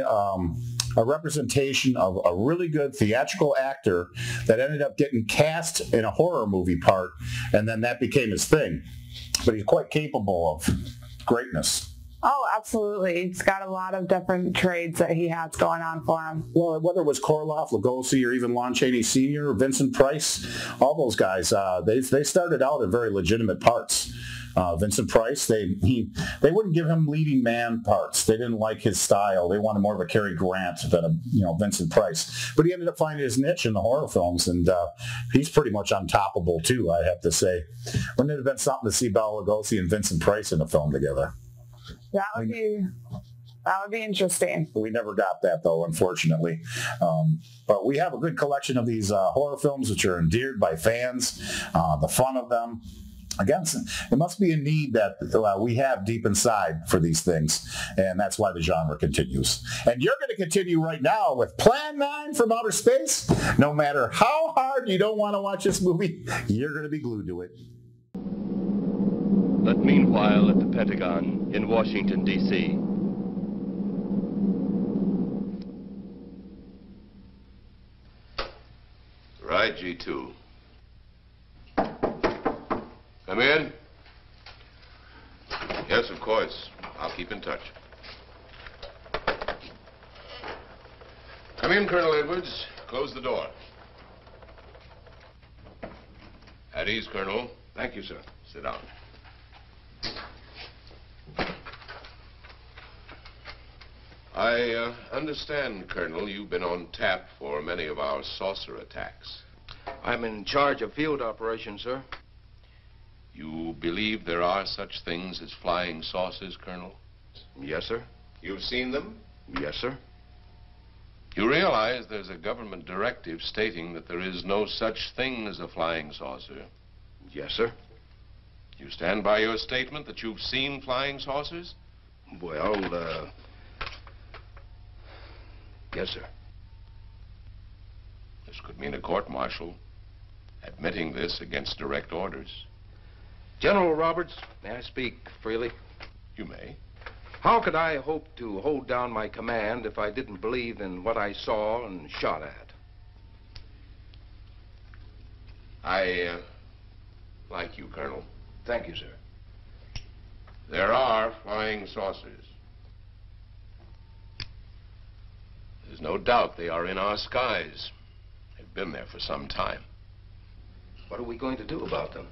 Speaker 1: a representation of a really good theatrical actor that ended up getting cast in a horror movie part, and then that became his thing. But he's quite capable of greatness.
Speaker 2: Oh, absolutely. He's got a lot of different trades that he has going on for him.
Speaker 1: Well, whether it was Karloff, Lugosi, or even Lon Chaney Sr., Vincent Price, all those guys, they started out in very legitimate parts. Vincent Price, they wouldn't give him leading man parts. They didn't like his style. They wanted more of a Cary Grant than a Vincent Price. But he ended up finding his niche in the horror films, and he's pretty much untoppable too, I have to say. Wouldn't it have been something to see Bela Lugosi and Vincent Price in a film together?
Speaker 2: That would be interesting.
Speaker 1: We never got that, though, unfortunately. But we have a good collection of these horror films which are endeared by fans, the fun of them. Again, it must be a need that we have deep inside for these things, and that's why the genre continues. And you're going to continue right now with Plan 9 from Outer Space. No matter how hard you don't want to watch this movie, you're going to be glued to it.
Speaker 17: But meanwhile, at the Pentagon in Washington, D.C.,
Speaker 5: Right, G2. Come in. Yes, of course. I'll keep in touch. Come in, Colonel Edwards. Close the door. At ease, Colonel. Thank you, sir. Sit down.
Speaker 8: I understand, Colonel, you've been on tap for many of our saucer attacks.
Speaker 16: I'm in charge of field operations, sir.
Speaker 8: You believe there are such things as flying saucers, Colonel?
Speaker 16: Yes, sir.
Speaker 8: You've seen them?
Speaker 16: Yes, sir.
Speaker 8: You realize there's a government directive stating that there is no such thing as a flying saucer?
Speaker 16: Yes, sir.
Speaker 8: You stand by your statement that you've seen flying saucers?
Speaker 16: Well, yes, sir.
Speaker 8: This could mean a court-martial, admitting this against direct orders.
Speaker 16: General Roberts, may I speak freely?
Speaker 8: You may.
Speaker 16: How could I hope to hold down my command if I didn't believe in what I saw and shot at?
Speaker 8: I like you, Colonel.
Speaker 16: Thank you, sir.
Speaker 8: There are flying saucers. There's no doubt they are in our skies. They've been there for some time.
Speaker 16: What are we going to do about them?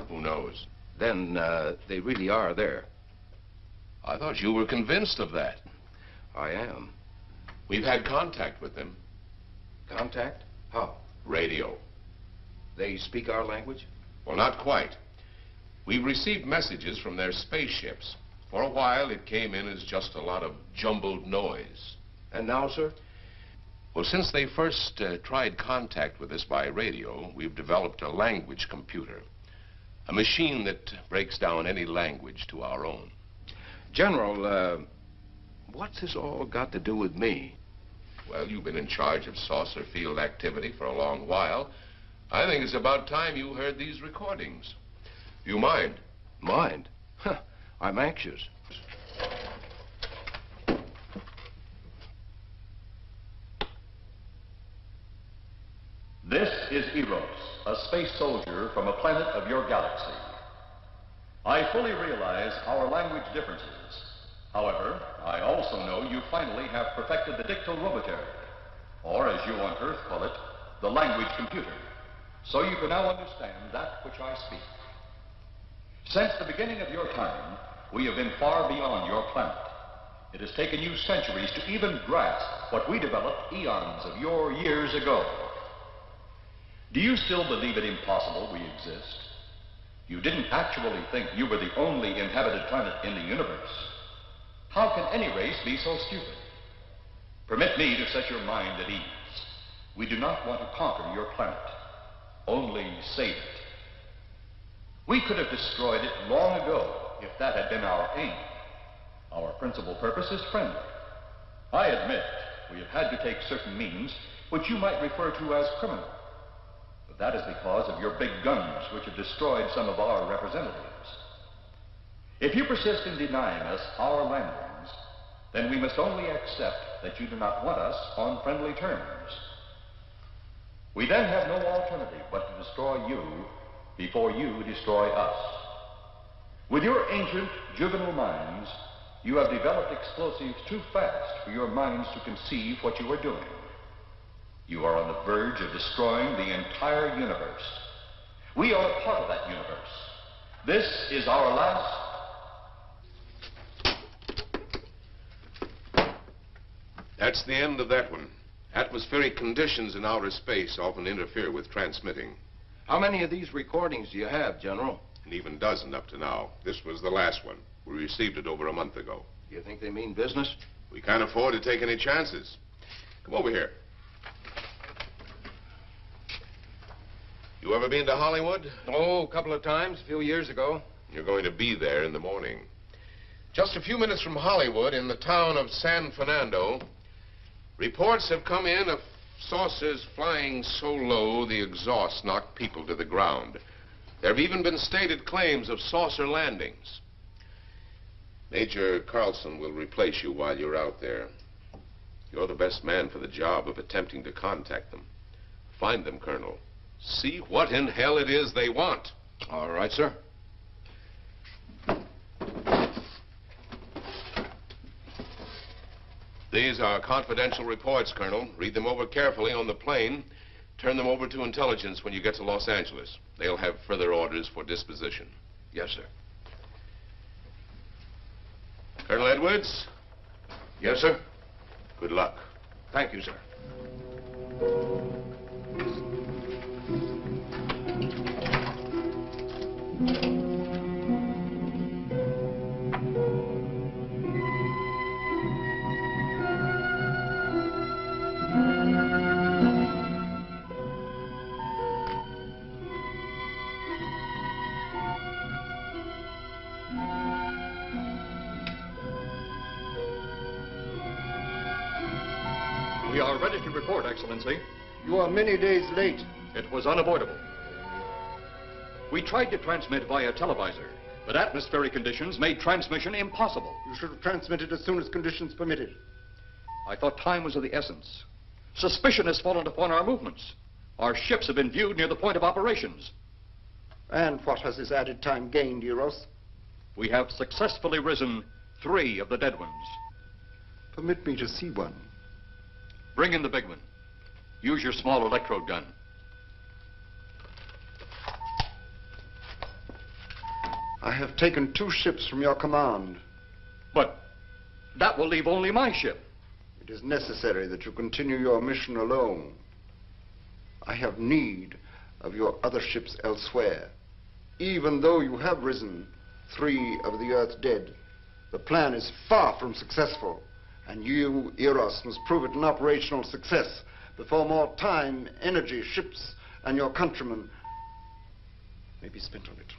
Speaker 8: Who knows?
Speaker 16: Then, they really are there.
Speaker 8: I thought you were convinced of that.
Speaker 16: I am.
Speaker 8: We've had contact with them.
Speaker 16: Contact? How?
Speaker 8: Radio.
Speaker 16: They speak our language?
Speaker 8: Well, not quite. We've received messages from their spaceships. For a while, it came in as just a lot of jumbled noise.
Speaker 16: And now, sir?
Speaker 8: Well, since they first tried contact with us by radio, we've developed a language computer. A machine that breaks down any language to our own.
Speaker 16: General, what's this all got to do with me?
Speaker 8: Well, you've been in charge of saucer field activity for a long while. I think it's about time you heard these recordings. Do you mind?
Speaker 16: Mind? Huh, I'm anxious.
Speaker 21: This is Eros, a space soldier from a planet of your galaxy. I fully realize our language differences. However, I also know you finally have perfected the dictorobotery, or as you on Earth call it, the language computer. So you can now understand that which I speak. Since the beginning of your time, we have been far beyond your planet. It has taken you centuries to even grasp what we developed eons of your years ago. Do you still believe it impossible we exist? You didn't actually think you were the only inhabited planet in the universe. How can any race be so stupid? Permit me to set your mind at ease. We do not want to conquer your planet, only save it. We could have destroyed it long ago if that had been our aim. Our principal purpose is friendly. I admit we have had to take certain means which you might refer to as criminal. But that is because of your big guns which have destroyed some of our representatives. If you persist in denying us our landings, then we must only accept that you do not want us on friendly terms. We then have no alternative but to destroy you before you destroy us. With your ancient, juvenile minds, you have developed explosives too fast for your minds to conceive what you are doing. You are on the verge of destroying the entire universe. We are a part of that universe. This is our last...
Speaker 8: That's the end of that one. Atmospheric conditions in outer space often interfere with transmitting.
Speaker 16: How many of these recordings do you have, General?
Speaker 8: An even dozen up to now. This was the last one. We received it over a month ago.
Speaker 16: You think they mean business?
Speaker 8: We can't afford to take any chances. Come over here. You ever been to Hollywood?
Speaker 16: Oh, a couple of times, a few years ago.
Speaker 8: You're going to be there in the morning. Just a few minutes from Hollywood, in the town of San Fernando, reports have come in of saucers flying so low the exhaust knocked people to the ground. There have even been stated claims of saucer landings. Major Carlson will replace you while you're out there. You're the best man for the job of attempting to contact them. Find them, Colonel. See what in hell it is they want.
Speaker 16: All right, sir.
Speaker 8: These are confidential reports, Colonel. Read them over carefully on the plane. Turn them over to intelligence when you get to Los Angeles. They'll have further orders for disposition.
Speaker 16: Yes, sir.
Speaker 8: Colonel Edwards,
Speaker 5: Yes, sir. Good luck.
Speaker 16: Thank you, sir.
Speaker 21: We are ready to report, Excellency.
Speaker 14: You are many days late.
Speaker 21: It was unavoidable. We tried to transmit via televisor, but atmospheric conditions made transmission impossible.
Speaker 14: You should have transmitted as soon as conditions permitted.
Speaker 21: I thought time was of the essence. Suspicion has fallen upon our movements. Our ships have been viewed near the point of operations.
Speaker 14: And what has this added time gained, Eros?
Speaker 21: We have successfully risen 3 of the dead ones.
Speaker 14: Permit me to see one.
Speaker 21: Bring in the big one. Use your small electrode gun.
Speaker 14: I have taken 2 ships from your command.
Speaker 21: But that will leave only my ship.
Speaker 14: It is necessary that you continue your mission alone. I have need of your other ships elsewhere. Even though you have risen 3 of the Earth's dead, the plan is far from successful. And you, Eros, must prove it an operational success before more time, energy, ships, and your countrymen may be spent on it.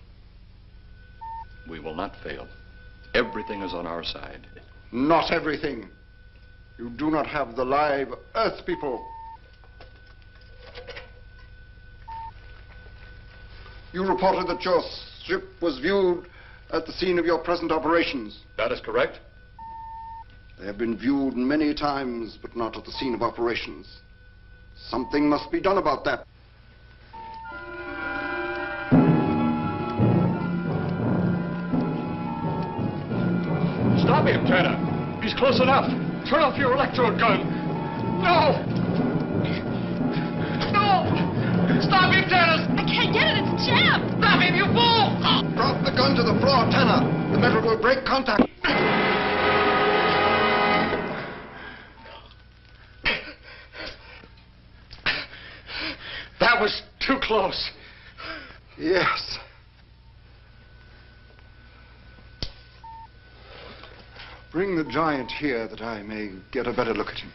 Speaker 21: We will not fail. Everything is on our side.
Speaker 14: Not everything. You do not have the live Earth people. You reported that your ship was viewed at the scene of your present operations.
Speaker 21: That is correct.
Speaker 14: They have been viewed many times, but not at the scene of operations. Something must be done about that.
Speaker 21: Stop him, Tanner. He's close enough. Turn off your electrode gun. No! No! Stop him, Tanner!
Speaker 6: I can't get it. It's jammed.
Speaker 21: Stop him, you fool!
Speaker 14: Drop the gun to the floor, Tanner. The metal will break contact.
Speaker 21: That was too close.
Speaker 14: Yes. Bring the giant here that I may get a better look at him.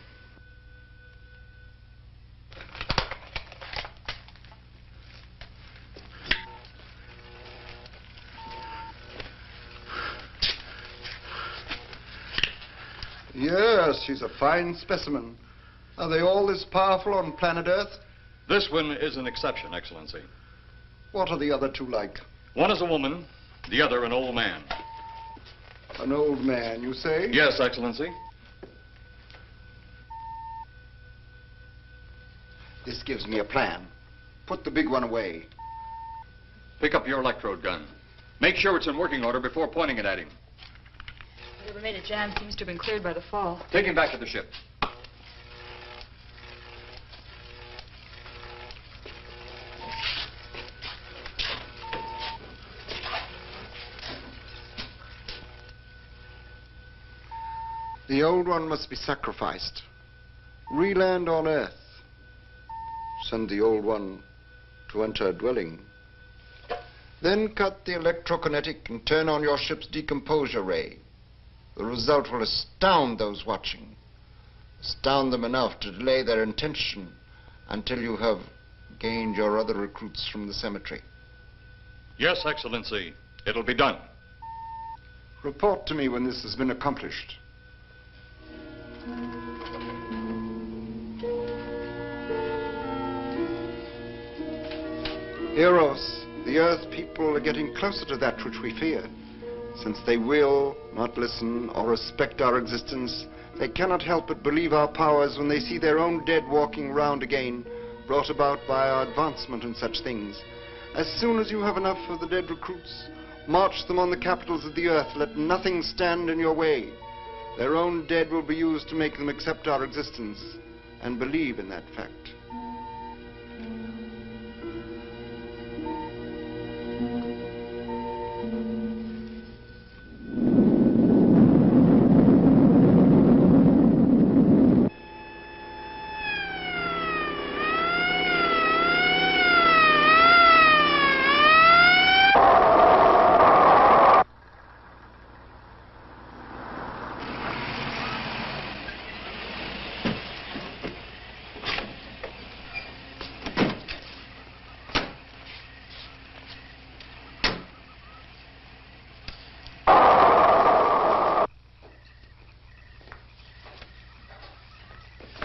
Speaker 14: Yes, he's a fine specimen. Are they all this powerful on planet Earth?
Speaker 21: This one is an exception, Excellency.
Speaker 14: What are the other 2 like?
Speaker 21: One is a woman, the other an old man.
Speaker 14: An old man, you say?
Speaker 21: Yes, Excellency.
Speaker 14: This gives me a plan. Put the big one away.
Speaker 21: Pick up your electrode gun. Make sure it's in working order before pointing it at him.
Speaker 18: Whatever made it jam seems to have been cleared by the fall.
Speaker 21: Take him back to the ship.
Speaker 14: The old one must be sacrificed. Re-land on Earth. Send the old one to enter a dwelling. Then cut the electrokinetic and turn on your ship's decomposure ray. The result will astound those watching. Astound them enough to delay their intention until you have gained your other recruits from the cemetery.
Speaker 21: Yes, Excellency. It'll be done.
Speaker 14: Report to me when this has been accomplished. Eros, the Earth people are getting closer to that which we fear. Since they will not listen or respect our existence, they cannot help but believe our powers when they see their own dead walking round again, brought about by our advancement and such things. As soon as you have enough of the dead recruits, march them on the capitals of the Earth. Let nothing stand in your way. Their own dead will be used to make them accept our existence and believe in that fact.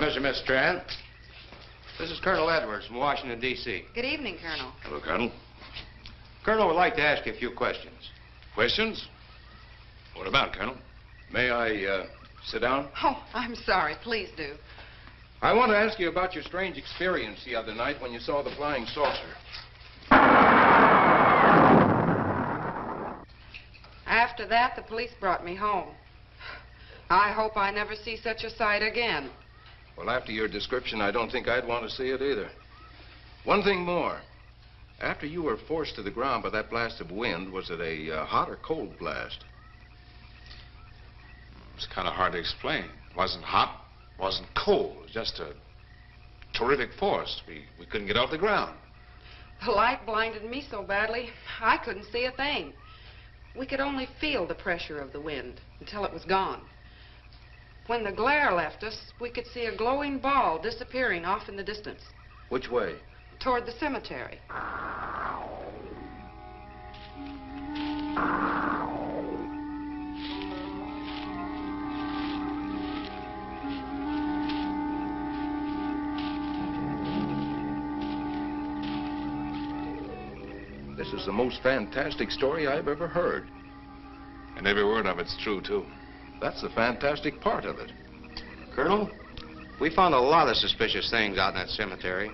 Speaker 20: Mr. Miss Trent. This is Colonel Edwards from Washington, D.C.
Speaker 13: Good evening, Colonel.
Speaker 5: Hello, Colonel.
Speaker 20: Colonel would like to ask you a few questions.
Speaker 5: Questions? What about, Colonel?
Speaker 8: May I sit down?
Speaker 13: Oh, I'm sorry. Please do.
Speaker 16: I want to ask you about your strange experience the other night when you saw the flying saucer.
Speaker 13: After that, the police brought me home. I hope I never see such a sight again.
Speaker 16: Well, after your description, I don't think I'd want to see it either. One thing more. After you were forced to the ground by that blast of wind, was it a hot or cold blast?
Speaker 5: It's kind of hard to explain. It wasn't hot, wasn't cold. It was just a terrific force. We couldn't get off the ground.
Speaker 13: The light blinded me so badly, I couldn't see a thing. We could only feel the pressure of the wind until it was gone. When the glare left us, we could see a glowing ball disappearing off in the distance.
Speaker 16: Which way?
Speaker 13: Toward the cemetery.
Speaker 16: This is the most fantastic story I've ever heard.
Speaker 5: And every word of it's true, too.
Speaker 16: That's the fantastic part of it.
Speaker 20: Colonel, we found a lot of suspicious things out in that cemetery.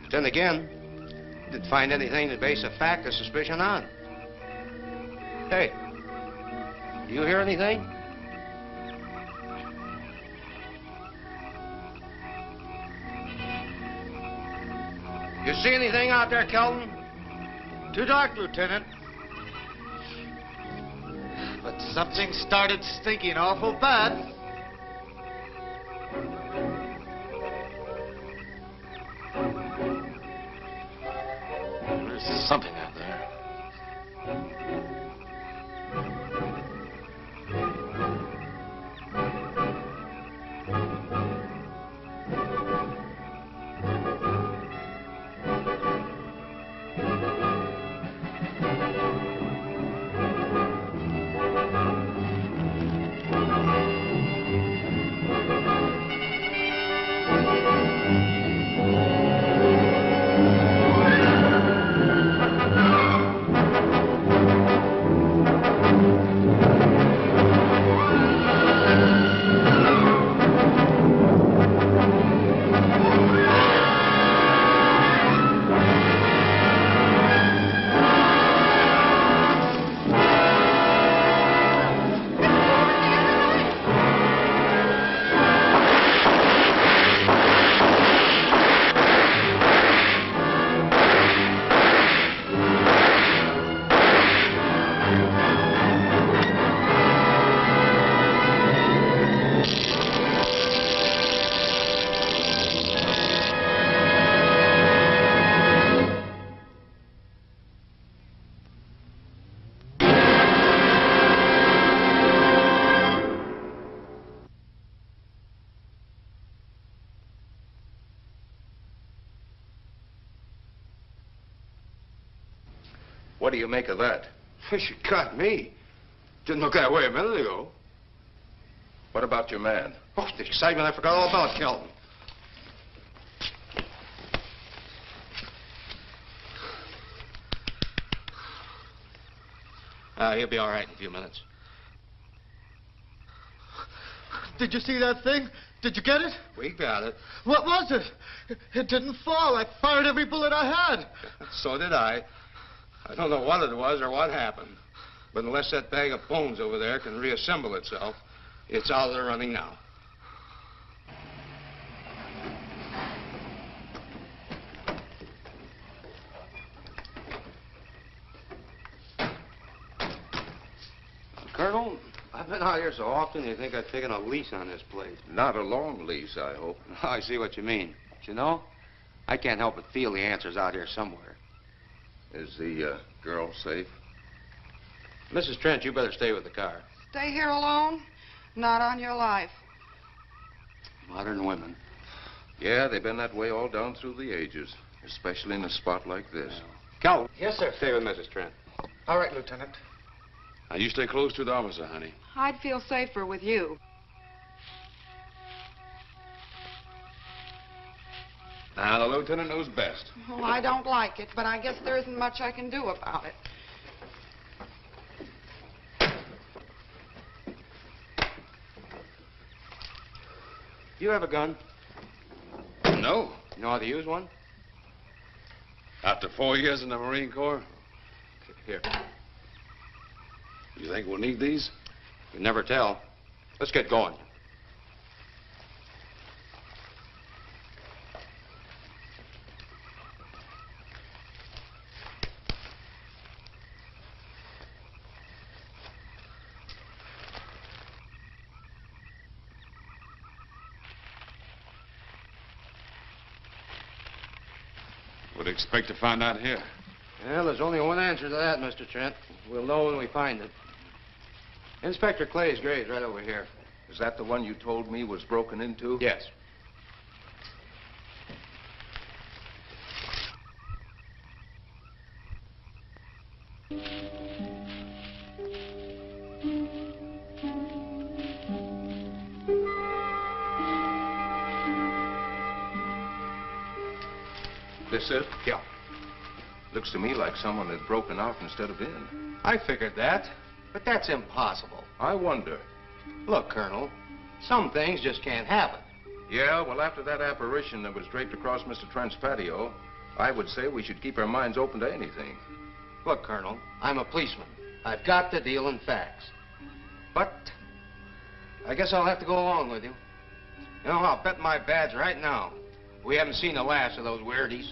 Speaker 20: But then again, didn't find anything to base a fact or suspicion on. Hey, do you hear anything? You see anything out there, Kelton?
Speaker 19: Too dark, Lieutenant. But something started stinking awful bad.
Speaker 5: There's something out there.
Speaker 16: What do you make of that?
Speaker 20: You got me. Didn't look that way a minute ago.
Speaker 16: What about your man?
Speaker 20: Oh, the excitement, I forgot all about Kelton. He'll be all right in a few minutes.
Speaker 19: Did you see that thing? Did you get it?
Speaker 20: We got it.
Speaker 19: What was it? It didn't fall. I fired every bullet I had.
Speaker 20: So did I. I don't know what it was or what happened. But unless that bag of bones over there can reassemble itself, it's out of the running now. Colonel, I've been out here so often you think I've taken a lease on this place.
Speaker 16: Not a long lease, I hope.
Speaker 20: I see what you mean. But you know, I can't help but feel the answer's out here somewhere.
Speaker 16: Is the girl safe?
Speaker 20: Mrs. Trent, you better stay with the car.
Speaker 13: Stay here alone? Not on your life.
Speaker 20: Modern women.
Speaker 16: Yeah, they've been that way all down through the ages, especially in a spot like this.
Speaker 20: Cal.
Speaker 19: Yes, sir.
Speaker 20: Stay with Mrs. Trent.
Speaker 19: All right, Lieutenant.
Speaker 5: Now, you stay close to the officer, honey.
Speaker 13: I'd feel safer with you.
Speaker 5: lieutenant knows best.
Speaker 13: Well, I don't like it, but I guess there isn't much I can do about it.
Speaker 20: You have a gun?
Speaker 5: No.
Speaker 20: You know how to use one?
Speaker 5: After 4 years in the Marine Corps?
Speaker 20: Here.
Speaker 5: You think we'll need these?
Speaker 20: You never tell. Let's get going.
Speaker 5: Would expect to find out here.
Speaker 20: Well, there's only one answer to that, Mr. Trent. We'll know when we find it. Inspector Clay's grave's right over here.
Speaker 8: Is that the one you told me was broken into?
Speaker 20: Yes.
Speaker 8: This it?
Speaker 20: Yeah.
Speaker 8: Looks to me like someone had broken out instead of in.
Speaker 20: I figured that, but that's impossible.
Speaker 8: I wonder.
Speaker 20: Look, Colonel, some things just can't happen.
Speaker 8: Yeah, well, after that apparition that was draped across Mr. Trent's patio, I would say we should keep our minds open to anything.
Speaker 20: Look, Colonel, I'm a policeman. I've got to deal in facts. But I guess I'll have to go along with you. You know, I'll bet my badge right now we haven't seen the last of those weirdies.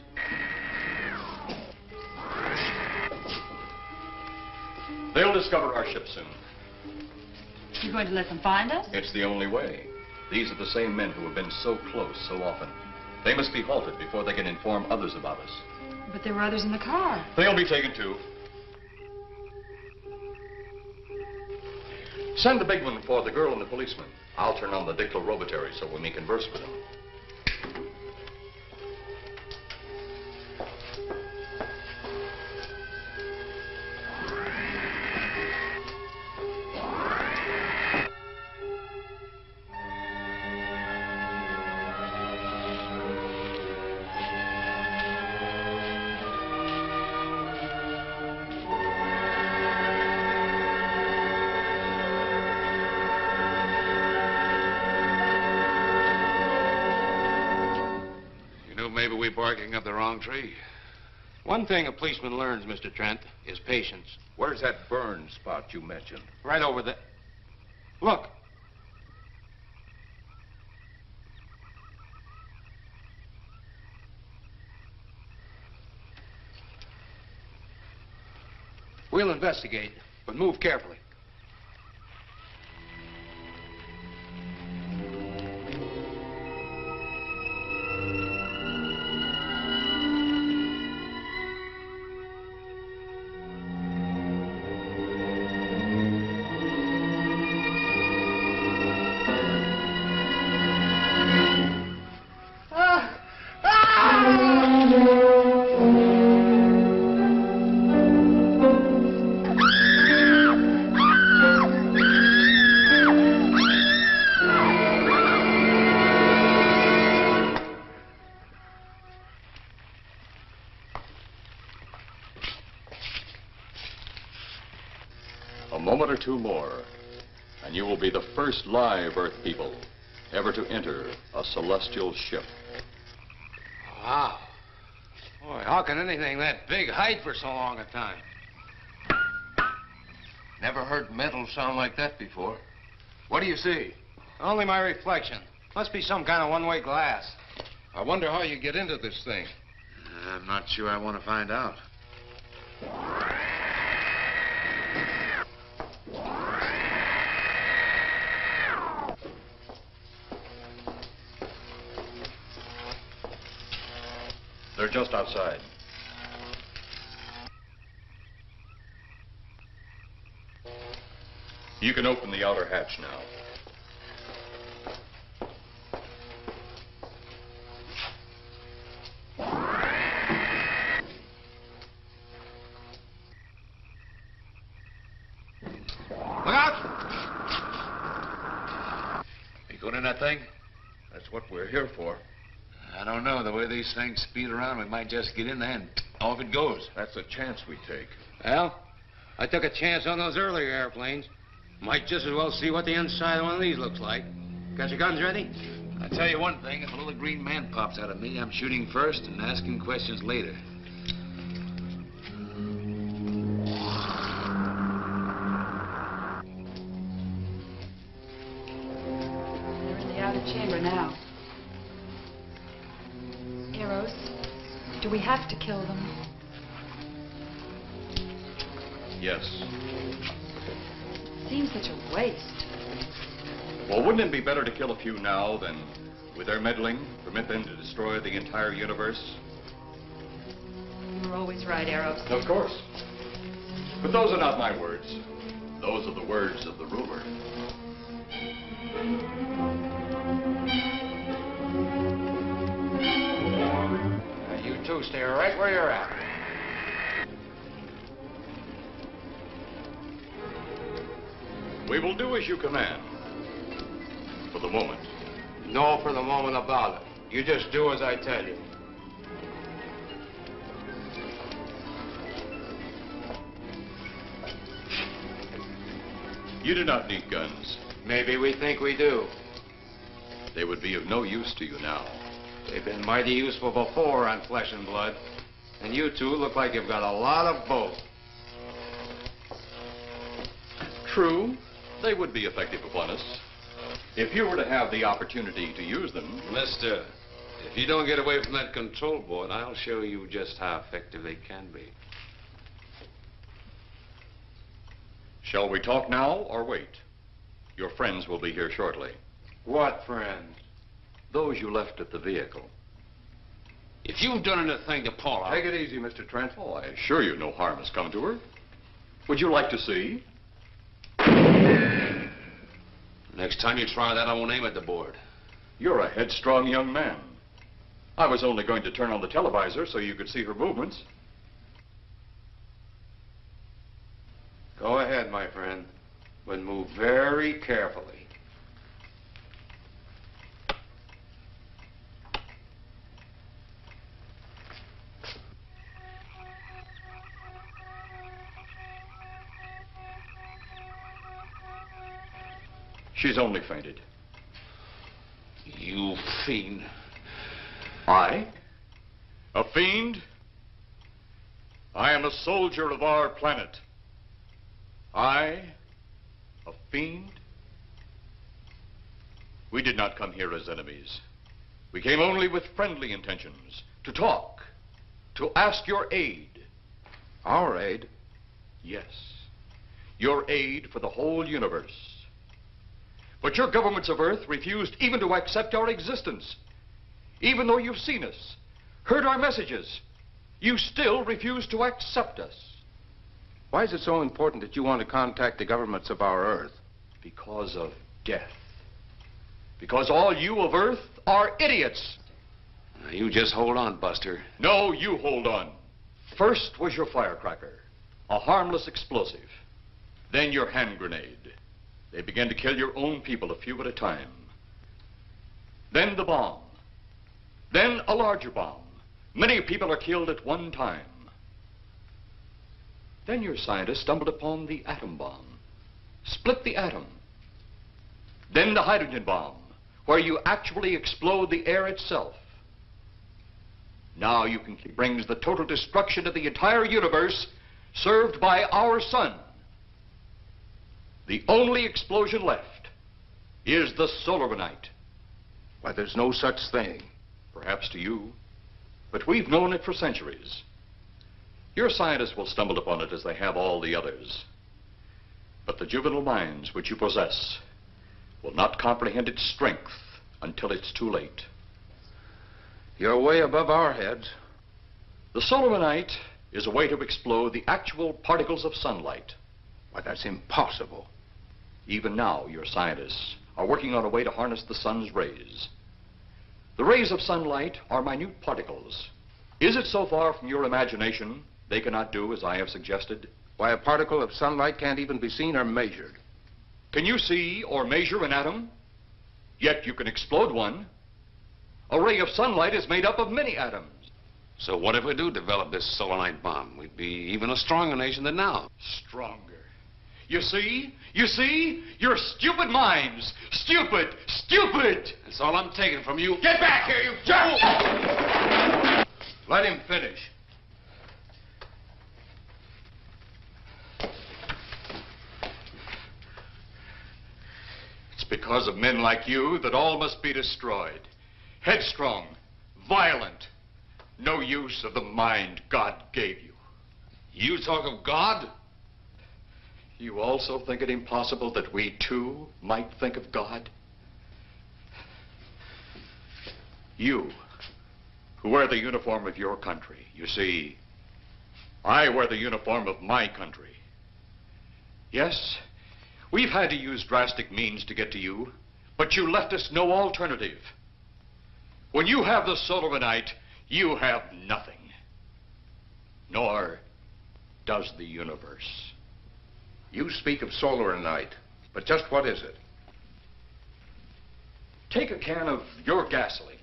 Speaker 17: They'll discover our ship soon.
Speaker 18: You're going to let them find us?
Speaker 17: It's the only way. These are the same men who have been so close so often. They must be halted before they can inform others about us.
Speaker 18: But there were others in the car.
Speaker 17: They'll be taken too. Send the big one for the girl and the policeman. I'll turn on the dictorobatary so we may converse with them.
Speaker 5: Maybe we're barking up the wrong tree.
Speaker 20: One thing a policeman learns, Mr. Trent, is patience.
Speaker 8: Where's that burn spot you mentioned?
Speaker 20: Right over there. Look. We'll investigate, but move carefully.
Speaker 17: A moment or two more, and you will be the first live Earth people ever to enter a celestial ship.
Speaker 20: Wow. Boy, how can anything that big hide for so long a time?
Speaker 8: Never heard metal sound like that before. What do you see?
Speaker 20: Only my reflection. Must be some kind of one-way glass.
Speaker 8: I wonder how you get into this thing.
Speaker 5: I'm not sure I want to find out.
Speaker 17: They're just outside. You can open the outer hatch now.
Speaker 20: Look out!
Speaker 5: You going in that thing?
Speaker 8: That's what we're here for.
Speaker 5: I don't know. The way these things speed around, we might just get in there and off it goes.
Speaker 16: That's a chance we take.
Speaker 20: Well, I took a chance on those earlier airplanes. Might just as well see what the inside of one of these looks like. Got your guns ready?
Speaker 5: I'll tell you one thing. If a little green man pops out of me, I'm shooting first and asking questions later.
Speaker 18: They're in the outer chamber now. Eros, do we have to kill them?
Speaker 17: Yes.
Speaker 18: Seems such a waste.
Speaker 17: Well, wouldn't it be better to kill a few now than, with their meddling, permit them to destroy the entire universe?
Speaker 18: You're always right, Eros.
Speaker 17: Of course. But those are not my words. Those are the words of the ruler.
Speaker 20: You two stay right where you're at.
Speaker 17: We will do as you command. For the moment.
Speaker 20: No for the moment about it. You just do as I tell you.
Speaker 17: You do not need guns.
Speaker 20: Maybe we think we do.
Speaker 17: They would be of no use to you now.
Speaker 20: They've been mighty useful before on flesh and blood. And you two look like you've got a lot of both.
Speaker 17: True, they would be effective upon us. If you were to have the opportunity to use them...
Speaker 20: Mister, if you don't get away from that control board, I'll show you just how effective they can be.
Speaker 17: Shall we talk now or wait? Your friends will be here shortly.
Speaker 20: What friends?
Speaker 17: Those you left at the vehicle.
Speaker 20: If you've done anything to Paula...
Speaker 17: Take it easy, Mr. Trent. Oh, I assure you no harm has come to her. Would you like to see?
Speaker 20: Next time you try that, I won't aim at the board.
Speaker 17: You're a headstrong young man. I was only going to turn on the televisor so you could see her movements.
Speaker 20: Go ahead, my friend, but move very carefully.
Speaker 17: She's only fainted.
Speaker 20: You fiend.
Speaker 17: I? A fiend? I am a soldier of our planet. I? A fiend? We did not come here as enemies. We came only with friendly intentions, to talk, to ask your aid.
Speaker 20: Our aid?
Speaker 17: Yes, your aid for the whole universe. But your governments of Earth refused even to accept our existence. Even though you've seen us, heard our messages, you still refuse to accept us.
Speaker 20: Why is it so important that you want to contact the governments of our Earth?
Speaker 17: Because of death. Because all you of Earth are idiots.
Speaker 20: Now, you just hold on, Buster.
Speaker 17: No, you hold on. First was your firecracker, a harmless explosive. Then your hand grenade. They began to kill your own people a few at a time. Then the bomb. Then a larger bomb. Many people are killed at one time. Then your scientists stumbled upon the atom bomb. Split the atom. Then the hydrogen bomb, where you actually explode the air itself. Now you can brings the total destruction of the entire universe served by our sun. The only explosion left is the solar night.
Speaker 20: Why, there's no such thing.
Speaker 17: Perhaps to you, but we've known it for centuries. Your scientists will stumble upon it as they have all the others. But the juvenile minds which you possess will not comprehend its strength until it's too late.
Speaker 20: You're way above our heads.
Speaker 17: The solar night is a way to explode the actual particles of sunlight.
Speaker 20: Why, that's impossible.
Speaker 17: Even now, your scientists are working on a way to harness the sun's rays. The rays of sunlight are minute particles. Is it so far from your imagination they cannot do as I have suggested?
Speaker 20: Why, a particle of sunlight can't even be seen or measured.
Speaker 17: Can you see or measure an atom? Yet you can explode one.
Speaker 9: A ray of sunlight is made up of many atoms.
Speaker 5: So what if we do develop this solar-night bomb? We'd be even a stronger nation than now.
Speaker 9: Stronger. You see? You see? Your stupid minds. Stupid! Stupid!
Speaker 5: That's all I'm taking from you.
Speaker 9: Get back here, you fool! Let him finish. It's because of men like you that all must be destroyed. Headstrong, violent, no use of the mind God gave you.
Speaker 5: You talk of God?
Speaker 9: You also think it impossible that we too might think of God? You, who wear the uniform of your country. You see, I wear the uniform of my country. Yes, we've had to use drastic means to get to you, but you left us no alternative. When you have the soul of a night, you have nothing. Nor does the universe.
Speaker 16: You speak of solar night, but just what is it?
Speaker 9: Take a can of your gasoline.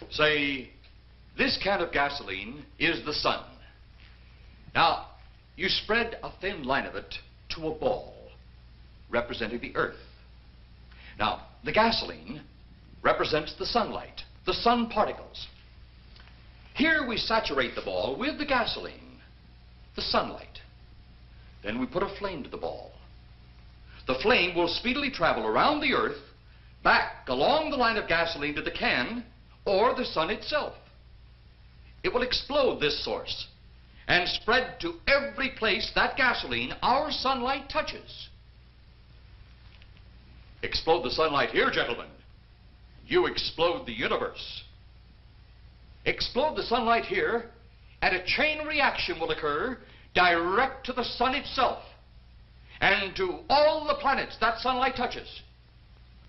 Speaker 9: Say, this can of gasoline is the sun. Now, you spread a thin line of it to a ball, representing the earth. Now, the gasoline represents the sunlight, the sun particles. Here we saturate the ball with the gasoline, the sunlight. Then we put a flame to the ball. The flame will speedily travel around the earth, back along the line of gasoline to the can, or the sun itself. It will explode this source and spread to every place that gasoline, our sunlight, touches. Explode the sunlight here, gentlemen. You explode the universe. Explode the sunlight here, and a chain reaction will occur direct to the sun itself and to all the planets that sunlight touches,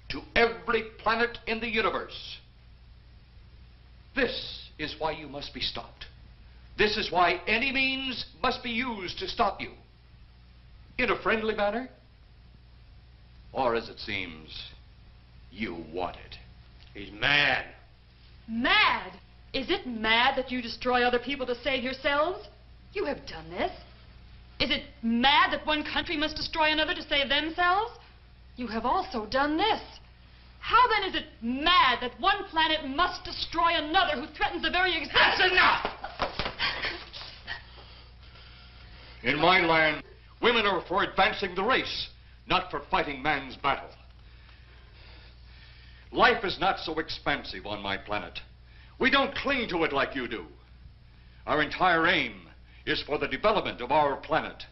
Speaker 9: to every planet in the universe. This is why you must be stopped. This is why any means must be used to stop you. In a friendly manner, or as it seems, you want it.
Speaker 20: He's mad.
Speaker 18: Mad? Is it mad that you destroy other people to save yourselves? You have done this. Is it mad that one country must destroy another to save themselves? You have also done this. How then is it mad that one planet must destroy another who threatens the very existence?
Speaker 20: That's enough!
Speaker 9: In my land, women are for advancing the race, not for fighting man's battle. Life is not so expansive on my planet. We don't cling to it like you do. Our entire aim is for the development of our planet.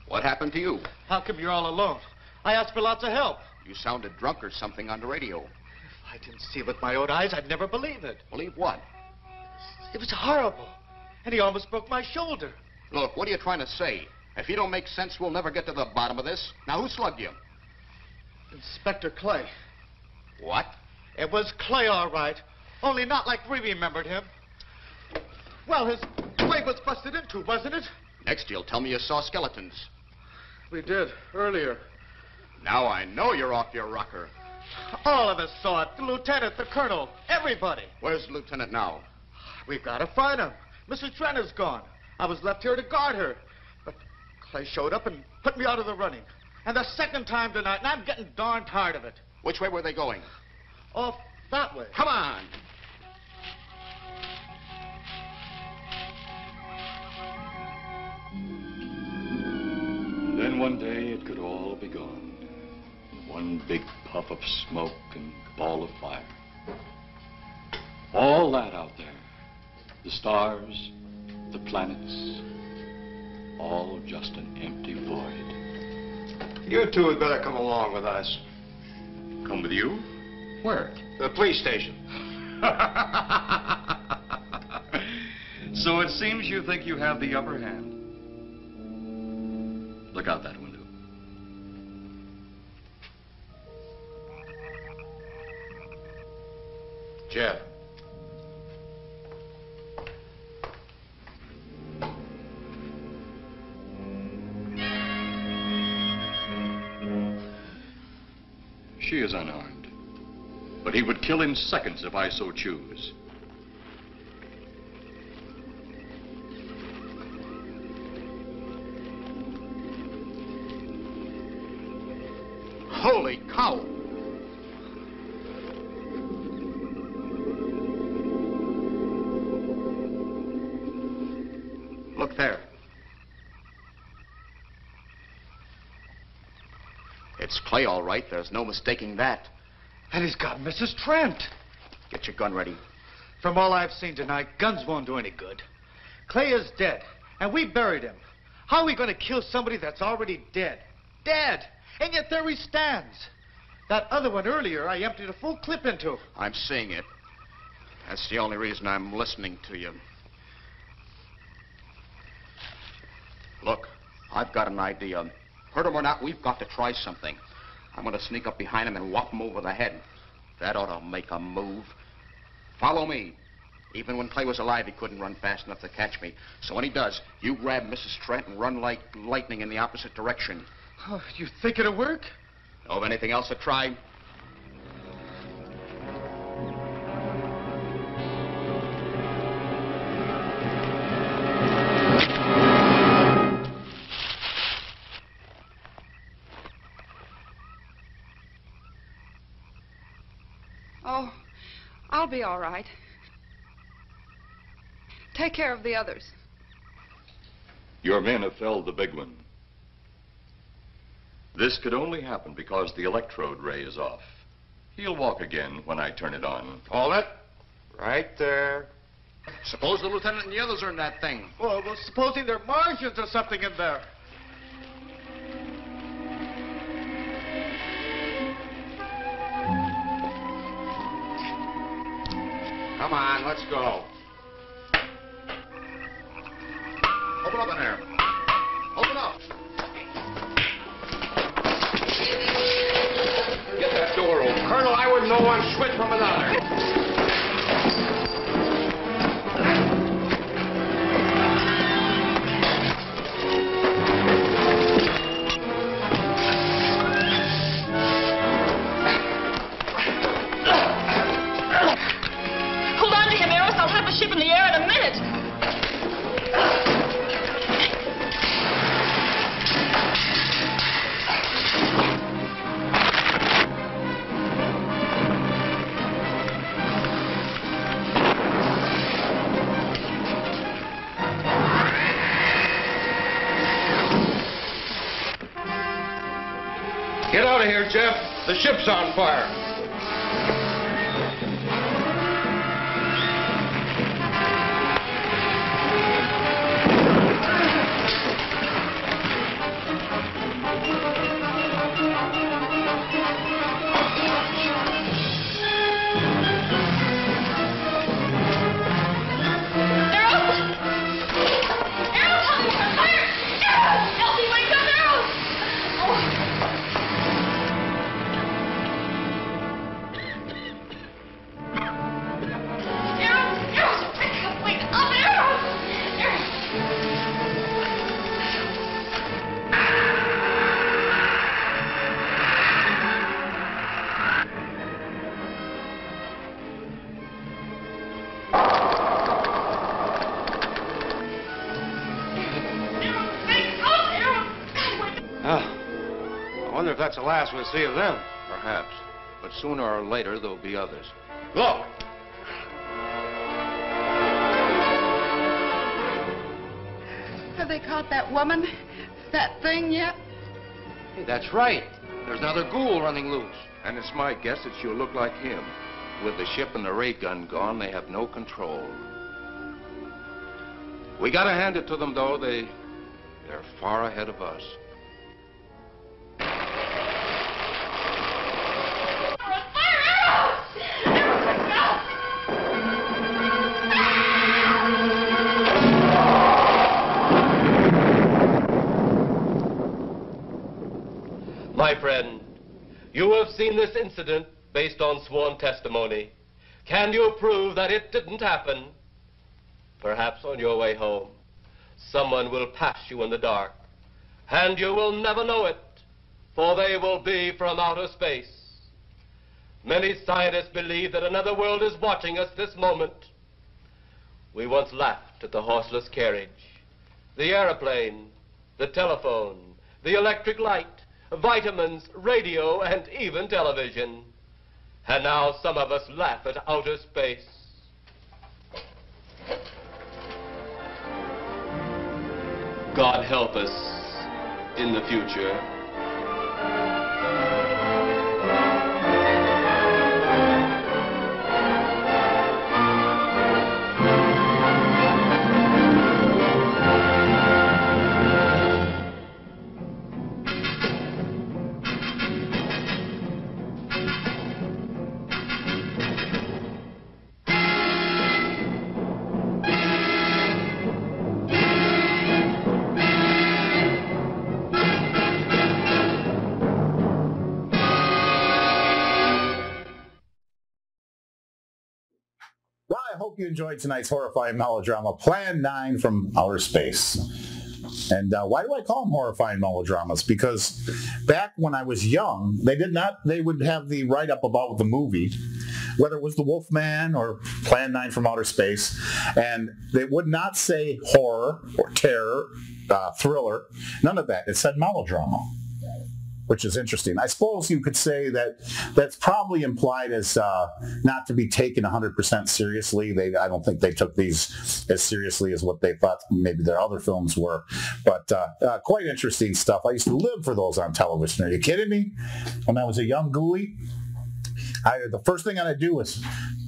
Speaker 12: What happened to you?
Speaker 19: How come you're all alone? I asked for lots of help.
Speaker 12: You sounded drunk or something on the radio.
Speaker 19: If I didn't see it with my own eyes, I'd never believe it.
Speaker 12: Believe what?
Speaker 19: It was horrible. And he almost broke my shoulder.
Speaker 12: Look, what are you trying to say? If you don't make sense, we'll never get to the bottom of this. Now, who slugged you?
Speaker 19: Inspector Clay.
Speaker 12: What?
Speaker 19: It was Clay, all right. Only not like we remembered him. Well, his leg was busted into, wasn't it?
Speaker 12: Next, you'll tell me you saw skeletons.
Speaker 19: We did, earlier.
Speaker 12: Now I know you're off your rocker.
Speaker 19: All of us saw it. The lieutenant, the colonel, everybody.
Speaker 12: Where's the lieutenant now?
Speaker 19: We've got to find him. Mrs. Trenner's gone. I was left here to guard her. But Clay showed up and put me out of the running. And the second time tonight, and I'm getting darn tired of it.
Speaker 12: Which way were they going?
Speaker 19: Off that way.
Speaker 12: Come on.
Speaker 9: Then one day it could all be gone. One big puff of smoke and ball of fire. All that out there. The stars, the planets, all just an empty void.
Speaker 20: You two had better come along with us.
Speaker 9: Come with you? Where?
Speaker 20: The police station.
Speaker 9: So it seems you think you have the upper hand. Look out that window.
Speaker 8: Jeff.
Speaker 17: She is unarmed. But he would kill in seconds if I so choose.
Speaker 12: Holy cow! Look there. It's Clay, all right. There's no mistaking that.
Speaker 19: And he's got Mrs. Trent.
Speaker 12: Get your gun ready.
Speaker 19: From all I've seen tonight, guns won't do any good. Clay is dead, and we buried him. How are we going to kill somebody that's already dead? Dead! And yet there he stands. That other one earlier, I emptied a full clip into.
Speaker 12: I'm seeing it. That's the only reason I'm listening to you. Look, I've got an idea. Hurt him or not, we've got to try something. I'm going to sneak up behind him and whop him over the head. That ought to make a move. Follow me. Even when Clay was alive, he couldn't run fast enough to catch me. So when he does, you grab Mrs. Trent and run like lightning in the opposite direction.
Speaker 19: Oh, you think it'll work?
Speaker 12: Know of anything else to try?
Speaker 7: Oh, I'll be all right. Take care of the others.
Speaker 17: Your men have felled the big one. This could only happen because the electrode ray is off. He'll walk again when I turn it on.
Speaker 20: Hold it. Right there. Suppose the lieutenant and the others are in that thing.
Speaker 19: Well, supposing there are Martians or something in there.
Speaker 20: Come on, let's go. Open up in there. Open up.
Speaker 5: Get that door open.
Speaker 20: Colonel, I wouldn't know one switch from another.
Speaker 18: Hold on to him, Eros. I'll have the ship in the air in a minute.
Speaker 20: Get out of here, Jeff. The ship's on fire. I wonder if that's the last we'll see of them.
Speaker 8: Perhaps. But sooner or later, there'll be others.
Speaker 20: Look.
Speaker 13: Have they caught that woman? That thing yet?
Speaker 20: Hey, that's right. There's another ghoul running loose.
Speaker 8: And it's my guess that she'll look like him. With the ship and the ray gun gone, they have no control. We gotta hand it to them, though. They're far ahead of us.
Speaker 3: My friend, you have seen this incident based on sworn testimony. Can you prove that it didn't happen? Perhaps on your way home, someone will pass you in the dark, and you will never know it, for they will be from outer space. Many scientists believe that another world is watching us this moment. We once laughed at the horseless carriage, the airplane, the telephone, the electric light, vitamins, radio, and even television. And now some of us laugh at outer space. God help us in the future.
Speaker 1: Well, I hope you enjoyed tonight's horrifying melodrama, Plan 9 from Outer Space. And why do I call them horrifying melodramas? Because back when I was young, they would have the write-up about the movie, whether it was The Wolfman or Plan 9 from Outer Space, and they would not say horror or terror, thriller, none of that. It said melodrama, which is interesting. I suppose you could say that that's probably implied as not to be taken 100% seriously. I don't think they took these as seriously as what they thought maybe their other films were. But quite interesting stuff. I used to live for those on television. Are you kidding me? When I was a young ghoulie, the first thing I'd do was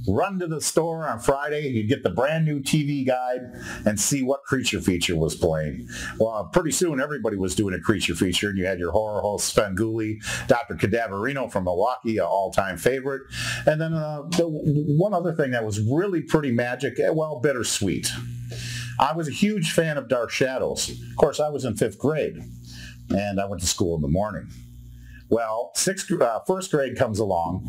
Speaker 1: run to the store on Friday. You'd get the brand new TV guide and see what creature feature was playing. Well, pretty soon everybody was doing a creature feature, and you had your horror host Sven Gooley, Dr. Cadaverino from Milwaukee, an all-time favorite. And then the one other thing that was really pretty magic, well, bittersweet. I was a huge fan of Dark Shadows. Of course, I was in 5th grade, and I went to school in the morning. Well, first grade comes along,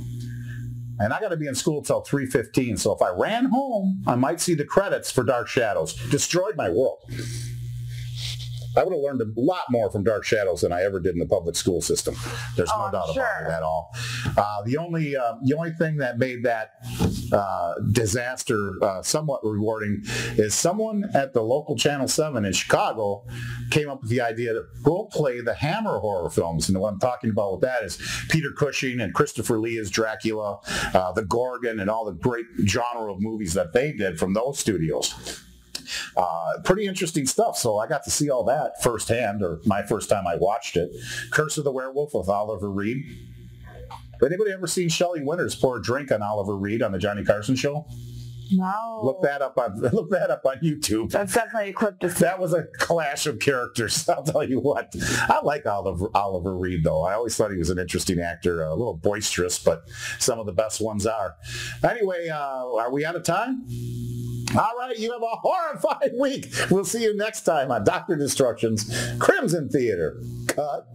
Speaker 1: and I got to be in school till 3:15, so if I ran home, I might see the credits for Dark Shadows. Destroyed my world. I would have learned a lot more from Dark Shadows than I ever did in the public school system. There's no doubt about it at all. The only thing that made that disaster somewhat rewarding is someone at the local Channel 7 in Chicago came up with the idea to role play the Hammer horror films. And what I'm talking about with that is Peter Cushing and Christopher Lee as Dracula, the Gorgon, and all the great genre of movies that they did from those studios. Pretty interesting stuff. So I got to see all that firsthand, or my first time I watched it. Curse of the Werewolf with Oliver Reed. Anybody ever seen Shelley Winters pour a drink on Oliver Reed on the Johnny Carson show?
Speaker 2: No.
Speaker 1: Look that up on YouTube.
Speaker 2: That's definitely a clip to see.
Speaker 1: That was a clash of characters, I'll tell you what. I like Oliver Reed, though. I always thought he was an interesting actor, a little boisterous, but some of the best ones are. Anyway, are we out of time? All right, you have a horrifying week. We'll see you next time on Dr. Destruction's Crimson Theater. Cut.